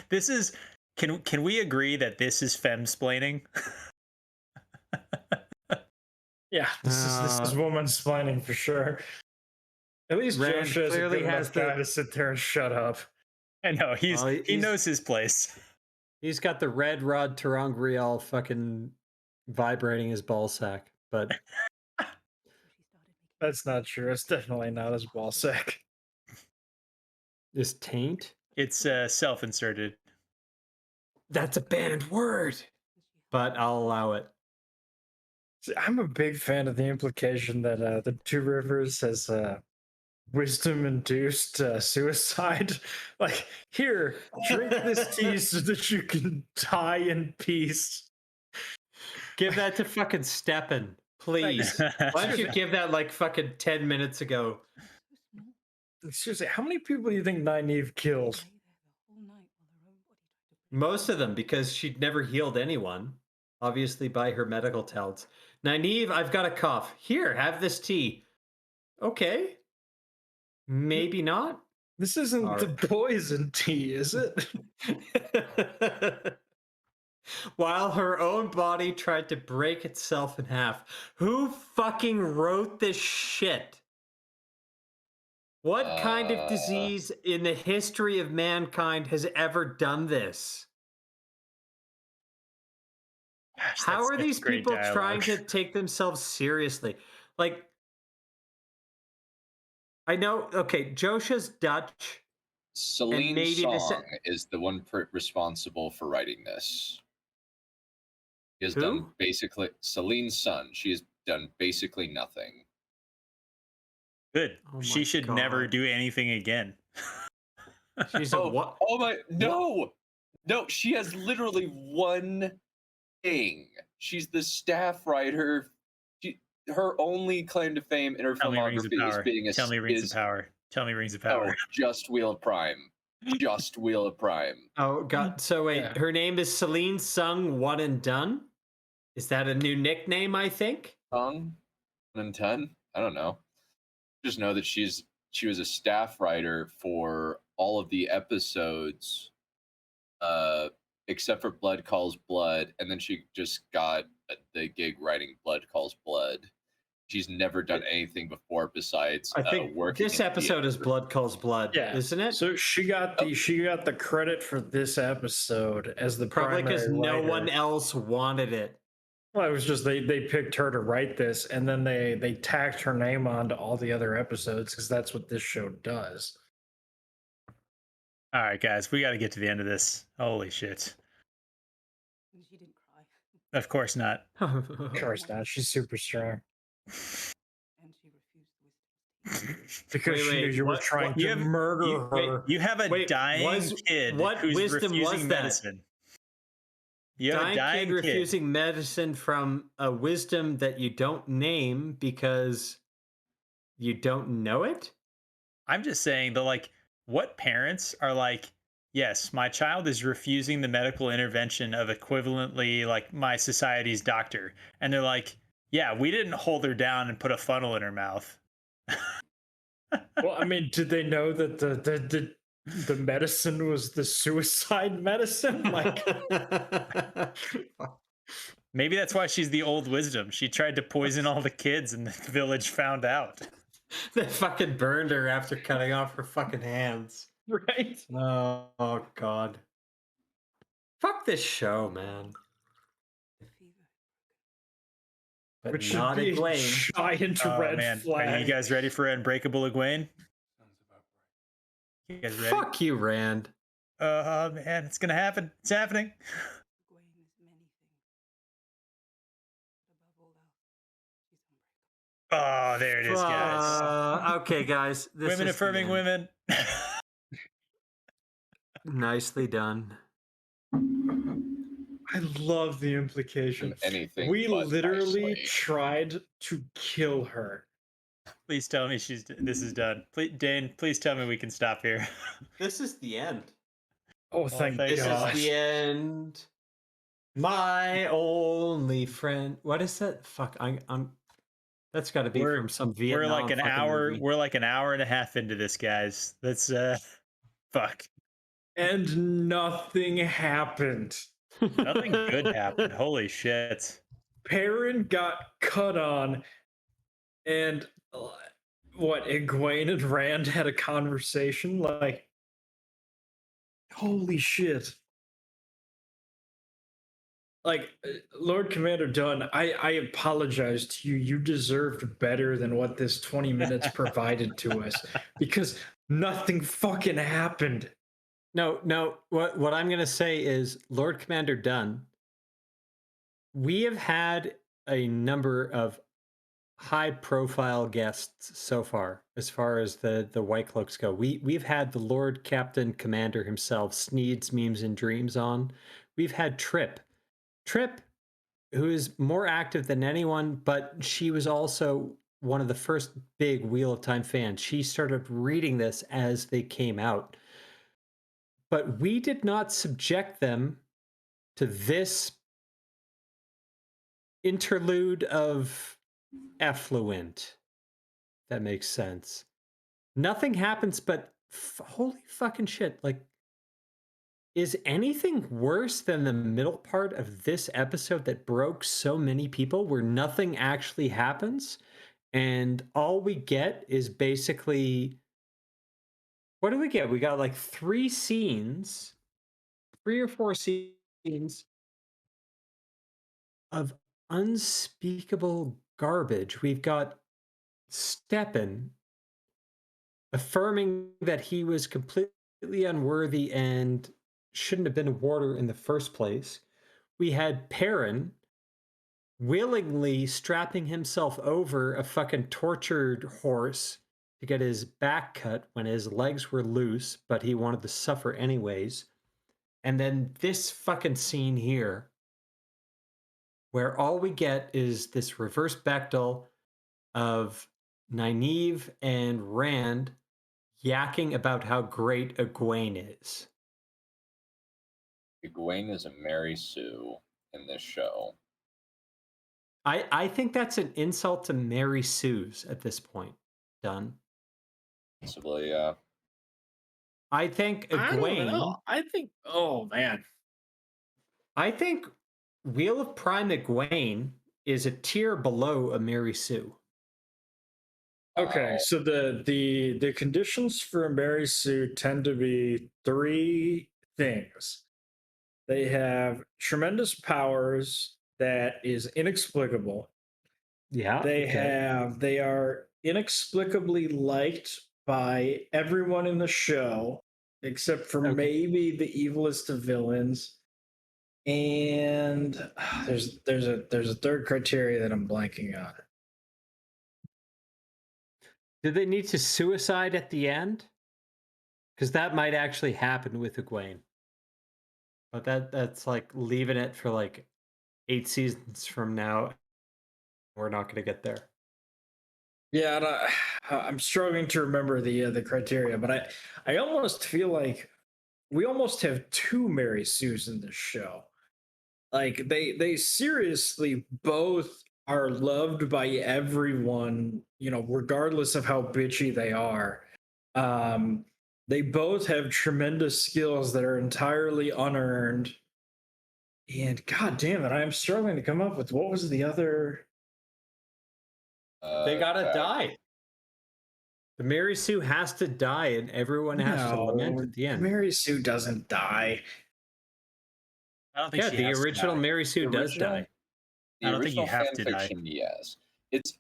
this is can we agree that this is femsplaining?
Yeah, this is woman's planning for sure. At least
Rand
Josha is a
clearly
good
has
enough guy to sit there and shut up.
I know he
he's-
knows his place.
He's got the red rod Terangrial fucking vibrating his ball sack, but
So she started making
That's not true. It's definitely not his ball sack.
this taint?
It's self-inserted.
That's a banned word. But I'll allow it.
See, I'm a big fan of the implication that the Two Rivers has wisdom-induced suicide. Like, here, drink this tea so that you can die in peace.
Give that to fucking Steppen, please. Why don't you give that like fucking 10 minutes ago?
so small.
Seriously, how many people do you think Nynaeve killed?
Lay there the whole night while her own body tried to break.
Most of them, because she'd never healed anyone, obviously by her medical talents. Nynaeve, I've got a cough. Here, have this tea. Okay. Maybe not.
This isn't
All
the
right.
poison tea, is it?
While her own body tried to break itself in half. Who fucking wrote this shit? What kind of disease in the history of mankind has ever done this?
Gosh,
How
that's
are
such
these
great
people trying
dialogue.
to take themselves seriously? Like, I know, okay, Josha's Dutch.
Celine
maybe this-
Song is the one responsible for writing this. She has
Who?
done basically Celine's son. She has done basically nothing.
Good.
Oh
She
my
should never
God.
do anything again.
She's a what?
Oh my, no. No, she has literally one thing. She's the staff writer. Her only claim to fame in her
Tell me rings of
filmography is
power.
being a
Tell me rings of
is
power. Tell me rings of
oh,
power.
just Wheel of Prime. Just Wheel of Prime.
Oh God. So wait,
Yeah.
her name is Celine Sung One and Done. Is that a new nickname? I think.
Song and 10. I don't know. Just know that she was a staff writer for all of the episodes, except for Blood Calls Blood, and then she just got the gig writing Blood Calls Blood. She's never done anything before besides
I think
working
this
in
episode is
theater.
Blood Calls Blood,
Yeah.
isn't it?
So she got the credit for this episode as the
Probably because
primary
no
writer.
one else wanted it.
Well, it was just they picked her to write this, and then they tacked her name onto all the other episodes because that's what this show does.
All right, guys, we got to get to the end of this. Holy shit.
She didn't cry.
Of course not.
Of course not. She's super strong
And she refused wisdom.
because
Wait,
she knew
wait,
you were
what-
trying
what-
to
You have-
murder
wait,
her.
You have a
Wait,
dying kid
what
who's
wisdom was
refusing
that?
medicine. You have a
dying
dying
kid refusing medicine from a wisdom that you don't name because you don't know it?
I'm just saying that, like, what parents are like, yes, my child is refusing the medical intervention of equivalently like my society's doctor. And they're like, yeah, we didn't hold her down and put a funnel in her mouth.
Well, I mean, did they know that the medicine was the suicide medicine? Like,
Maybe that's why she's the old wisdom. She tried to poison all the kids and the village found out.
They fucking burned her after cutting off her fucking hands.
right?
Oh God. Fuck this show, man.
The fever.
But
Which should
not
be a
Egwene.
giant
Oh,
red
man.
flag.
Are you guys ready for Unbreakable Egwene? You guys ready?
Fuck you, Rand.
Oh, man, it's going to happen. It's happening.
Egwene is many things. But above all else, she's unbreakable.
Oh, there it is, guys.
Okay, guys. This
Women
is the
affirming
end.
women.
Nicely done.
I love the implication.
Anything
We
but
literally
nicely.
tried to kill her.
Please tell me this is done. Please, Dane, please tell me we can stop here.
This is the end.
Oh, thank
thank
This
God.
is the end. My only friend. What is that? Fuck. I'm. That's got to be
We're-
from some Vietnam.
We're like an
fucking
hour.
movie.
We're like an hour and a half into this, guys. That's fuck.
And nothing happened.
Nothing good happened. Holy shit.
Perrin got cut on, and what, Egwene and Rand had a conversation? Like, holy shit. Like, Lord Commander Dunn, I apologize to you. You deserved better than what this 20 minutes provided to us because nothing fucking happened.
No. What I'm gonna say is, Lord Commander Dunn. We have had a number of high-profile guests so far as the White Cloaks go. We've had the Lord Captain Commander himself, Sneed's Memes and Dreams on. We've had Trip, who is more active than anyone, but she was also one of the first big Wheel of Time fans. She started reading this as they came out. But we did not subject them to this interlude of effluent. That makes sense. Nothing happens, but holy fucking shit. Like, is anything worse than the middle part of this episode that broke so many people where nothing actually happens? And all we get is basically, what do we get? We got like 3 or 4 scenes of unspeakable garbage. We've got Steppen affirming that he was completely unworthy and shouldn't have been a warder in the first place. We had Perrin willingly strapping himself over a fucking tortured horse to get his back cut when his legs were loose, but he wanted to suffer anyways. And then this fucking scene here, where all we get is this reverse Bechdel of Nynaeve and Rand yakking about how great Egwene is.
Egwene is a Mary Sue in this show.
I think that's an insult to Mary Sue's at this point, Dunn.
Possibly, yeah.
I think
I don't
Egwene.
know. I think, oh man.
I think Wheel of Prime Egwene is a tier below a Mary Sue.
Okay,
Wow.
so the conditions for a Mary Sue tend to be three things. They have tremendous powers that is inexplicable.
Yeah.
They are inexplicably liked by everyone in the show, except for
Okay.
maybe the evilest of villains. And there's a third criteria that I'm blanking on.
Do they need to suicide at the end? Because that might actually happen with Egwene. But that's like leaving it for like 8 seasons from now. We're not going to get there.
Yeah, and I'm struggling to remember the criteria, but I almost feel like we almost have two Mary Sues in this show. Like they seriously both are loved by everyone, regardless of how bitchy they are. They both have tremendous skills that are entirely unearned. And god damn it, I am struggling to come up with what was the other.
They gotta
Jack.
die. The Mary Sue has to die, and everyone has to lament at the end.
Mary Sue doesn't die.
I don't think
Yeah,
she
the
has to
original
die.
Mary Sue
The
does
original-
die.
The
I don't think you
original
have
fan
to die.
fiction, yes. It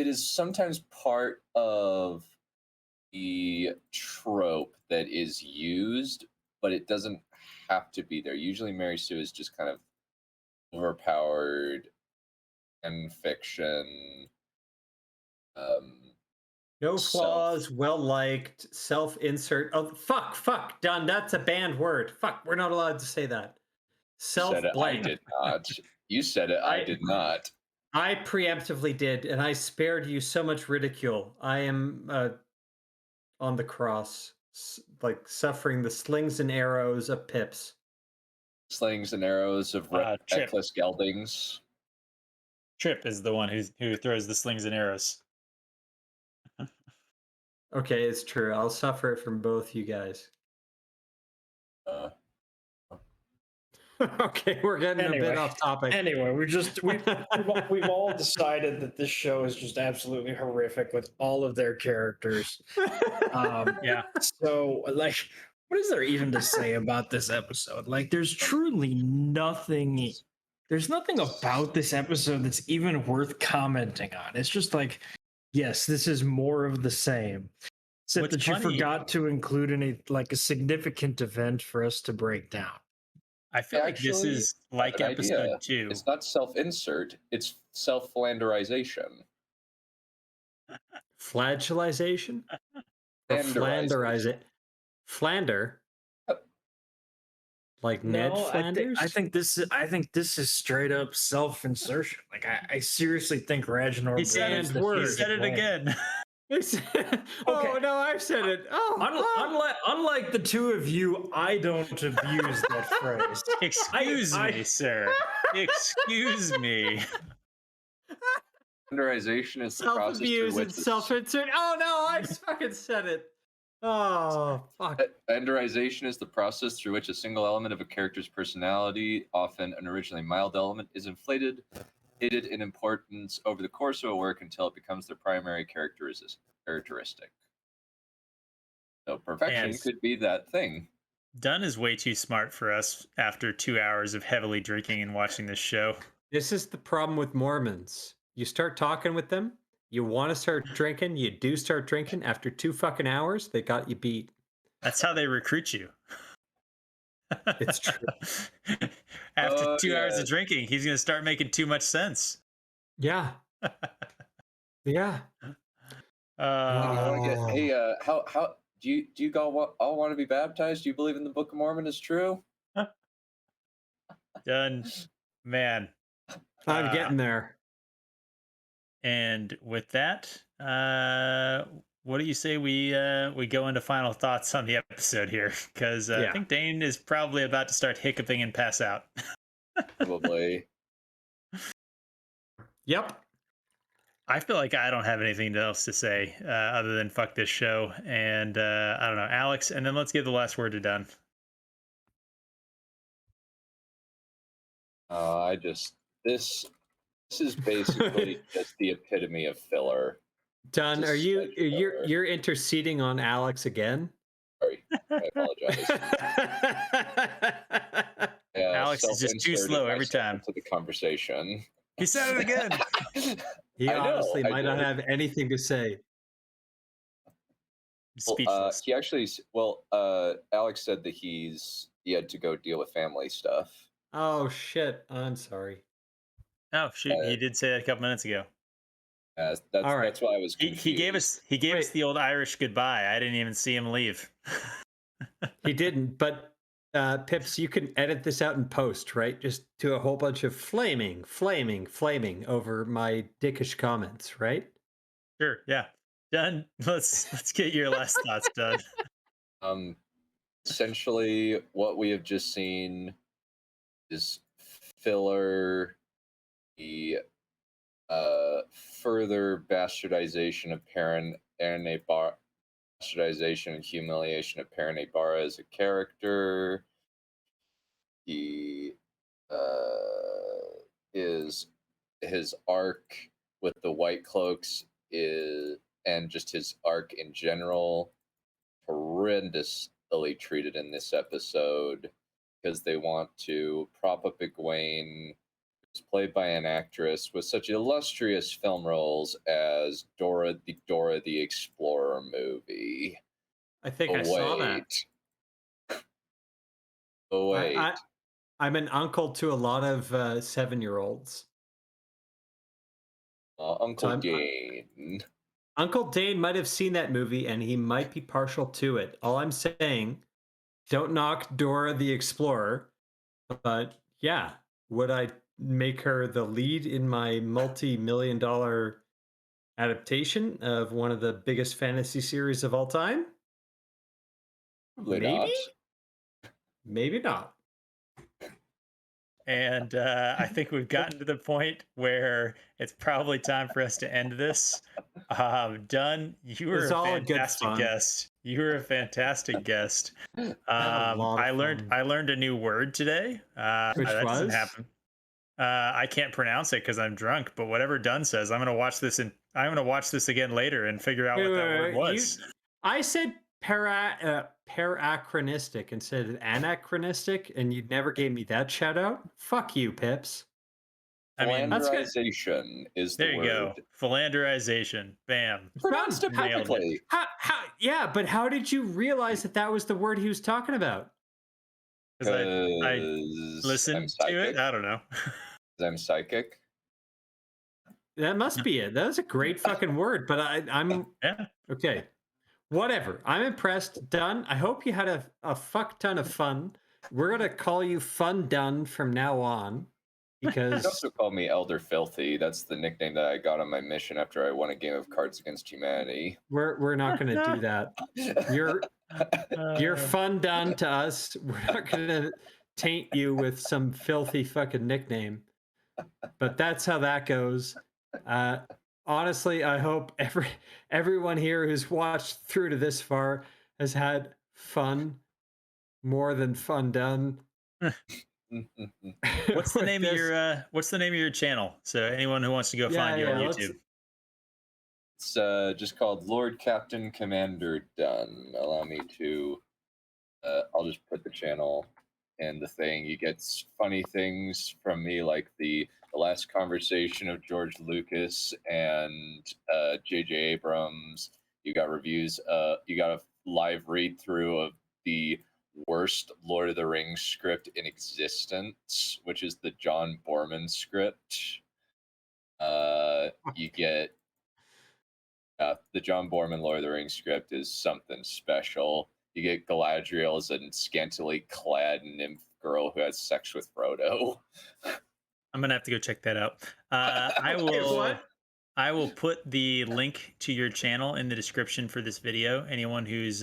is sometimes part of the trope that is used, but it doesn't have to be there. Usually Mary Sue is just kind of overpowered and fiction.
No
Self-
flaws, well liked, self insert. Oh, fuck, Dunn, that's a banned word. Fuck, we're not allowed to say that. Self
said it, I
blame.
did not. You said it, I did not.
I preemptively did, and I spared you so much ridicule. I am on the cross, like suffering the slings and arrows of pips.
Slings and arrows of
Trip.
reckless geldings.
Trip is the one who throws the slings and arrows.
Okay, it's true. I'll suffer it from both you guys. Okay, we're getting a bit off topic.
Anyway, we've all decided that this show is just absolutely horrific with all of their characters.
Yeah.
So, like, what is there even to say about this episode? Like, there's truly nothing. There's nothing about this episode that's even worth commenting on. It's just like, yes, this is more of the same. Except
What's
that you
funny-
forgot to include a significant event for us to break down.
I feel like this
Actually,
is like
an
episode
idea.
2.
It's not self-insert, it's self-flanderization.
Flagellization? Or flanderize Flander? Like Ned Flanders?
I think this is straight up self-insertion. Like I seriously think Ragnar.
He said
banned
it.
word.
He said it again.
Oh no, I've said it.
Unlike the two of you, I don't abuse that phrase.
Excuse me, sir. Excuse me.
Flanderization is the process through
Self-abuse
which
and self-insert. Oh no, I fucking said it. Oh fuck.
Flanderization is the process through which a single element of a character's personality, often an originally mild element, is inflated in importance over the course of a work until it becomes their primary characteristic. So perfection
And-
could be that thing.
Dunn is way too smart for us after 2 hours of heavily drinking and watching this show.
This is the problem with Mormons. You start talking with them, you want to start drinking, you do start drinking. After 2 fucking hours, they got you beat.
That's how they recruit you.
It's true.
After 2 hours
yeah.
of drinking, he's going to start making too much sense.
Yeah. Yeah.
Hey, how do you all want to be baptized? Do you believe in the Book of Mormon is true?
Done, man.
I'm getting there.
And with that, what do you say we go into final thoughts on the episode here? Because I
Yeah.
think Dane is probably about to start hiccuping and pass out.
Probably.
Yep.
I feel like I don't have anything else to say other than fuck this show. And I don't know, Alex. And then let's give the last word to Dunn.
This is basically just the epitome of filler.
Dunn,
Just
are you
such filler.
you're interceding on Alex again?
Sorry, I apologize. Yeah,
Alex is just too slow every
myself
time.
into the conversation.
He said it again.
He
I know,
honestly
I
might not
did.
have anything to say.
Speechless.
He actually, Alex said that he had to go deal with family stuff.
Oh shit! I'm sorry.
Oh shoot, he did say that a couple minutes ago.
All right.
That's why I was confused.
He gave us
Wait.
the old Irish goodbye. I didn't even see him leave.
He didn't, but Pips, you can edit this out in post, right? Just do a whole bunch of flaming over my dickish comments, right?
Sure, yeah. Done. Let's get your last thoughts done.
Essentially, what we have just seen is filler, the further bastardization of bastardization and humiliation of Perrin Ibarra as a character. He is his arc with the White Cloaks and just his arc in general horrendously treated in this episode because they want to prop up Egwene, who's played by an actress with such illustrious film roles as Dora the Explorer movie.
I think I saw that.
Oh wait.
I'm an uncle to a lot of 7-year-olds.
Uncle Dane.
Uncle Dane might have seen that movie and he might be partial to it. All I'm saying, don't knock Dora the Explorer, but yeah, would I make her the lead in my multi-million-dollar adaptation of one of the biggest fantasy series of all time? Maybe? Maybe not.
And I think we've gotten to the point where it's probably time for us to end this. Dunn, you were a fantastic guest. You were a fantastic guest. I learned a new word today.
Which
that
was?
doesn't happen. I can't pronounce it because I'm drunk. But whatever Dunn says, I'm gonna watch this again later and figure out what that word was.
I said parachronistic instead of anachronistic, and you never gave me that shout out. Fuck you, Pips.
Philanderization is the word.
There you go. Philanderization. Bam.
Pronounced it perfectly.
Yeah, but how did you realize that was the word he was talking about?
Because I listened to it. I don't know.
I'm psychic.
That must be it. That's a great fucking word, but I'm
yeah.
Okay. Whatever. I'm impressed. Dunn, I hope you had a fuck ton of fun. We're going to call you Fun Dunn from now on because...
You also call me Elder Filthy. That's the nickname that I got on my mission after I won a game of Cards Against Humanity.
We're not going to do that. You're Fun Dunn to us. We're not going to taint you with some filthy fucking nickname. But that's how that goes. Honestly, I hope everyone here who's watched through to this far has had fun, more than fun done.
What's the name of your channel? So anyone who wants to go find you on YouTube.
It's just called Lord Captain Commander Dunn. Allow me to I'll just put the channel and the thing. You get funny things from me like the last conversation of George Lucas and J.J. Abrams. You got reviews. You got a live read through of the worst Lord of the Rings script in existence, which is the John Borman script. You get The John Borman Lord of the Rings script is something special. You get Galadriel as a scantily clad nymph girl who has sex with Frodo.
I'm gonna have to go check that out. I
Wait,
will.
what?
I will put the link to your channel in the description for this video. Anyone who's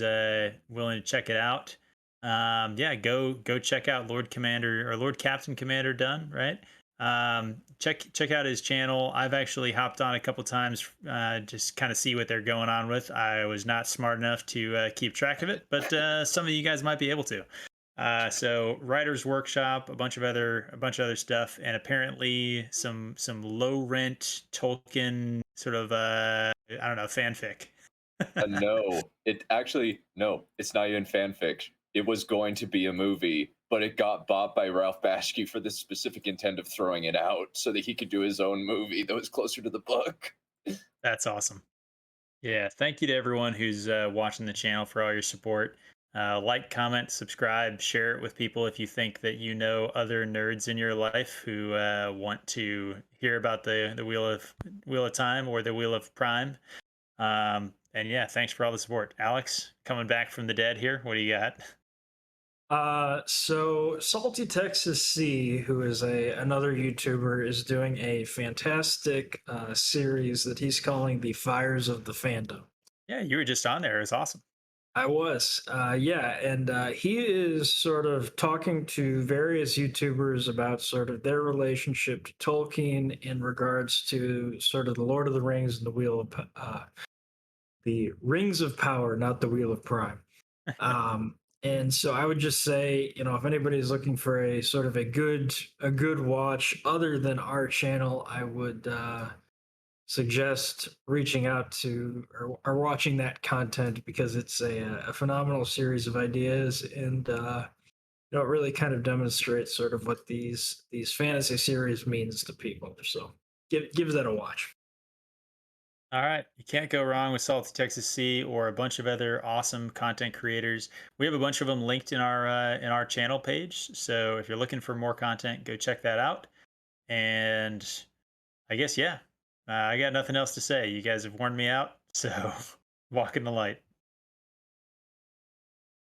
willing to check it out, yeah, go check out Lord Commander or Lord Captain Commander Dunn, right? Check out his channel. I've actually hopped on a couple times, just kind of see what they're going on with. I was not smart enough to keep track of it, but some of you guys might be able to. So Writers Workshop, a bunch of other stuff, and apparently some low rent Tolkien sort of I don't know, fanfic.
No, no, it's not even fanfic. It was going to be a movie, but it got bought by Ralph Bashki for the specific intent of throwing it out so that he could do his own movie that was closer to the book.
That's awesome. Yeah, thank you to everyone who's watching the channel for all your support. Like, comment, subscribe, share it with people if you think that you know other nerds in your life who want to hear about the Wheel of Time or the Wheel of Prime. And yeah, thanks for all the support. Alex, coming back from the dead here. What do you got?
So Salty Texas C, who is another YouTuber, is doing a fantastic series that he's calling the Fires of the Fandom.
Yeah, you were just on there. It was awesome.
I was, yeah, and he is sort of talking to various YouTubers about sort of their relationship to Tolkien in regards to sort of the Lord of the Rings and the Rings of Power, not the Wheel of Prime. And so I would just say, if anybody's looking for a sort of a good watch other than our channel, I would suggest reaching out to or watching that content because it's a phenomenal series of ideas and it really kind of demonstrates sort of what these fantasy series means to people. So give that a watch.
All right. You can't go wrong with Salty Texas Sea or a bunch of other awesome content creators. We have a bunch of them linked in our channel page. So if you're looking for more content, go check that out. And I guess, yeah, I got nothing else to say. You guys have worn me out. So walk in the light.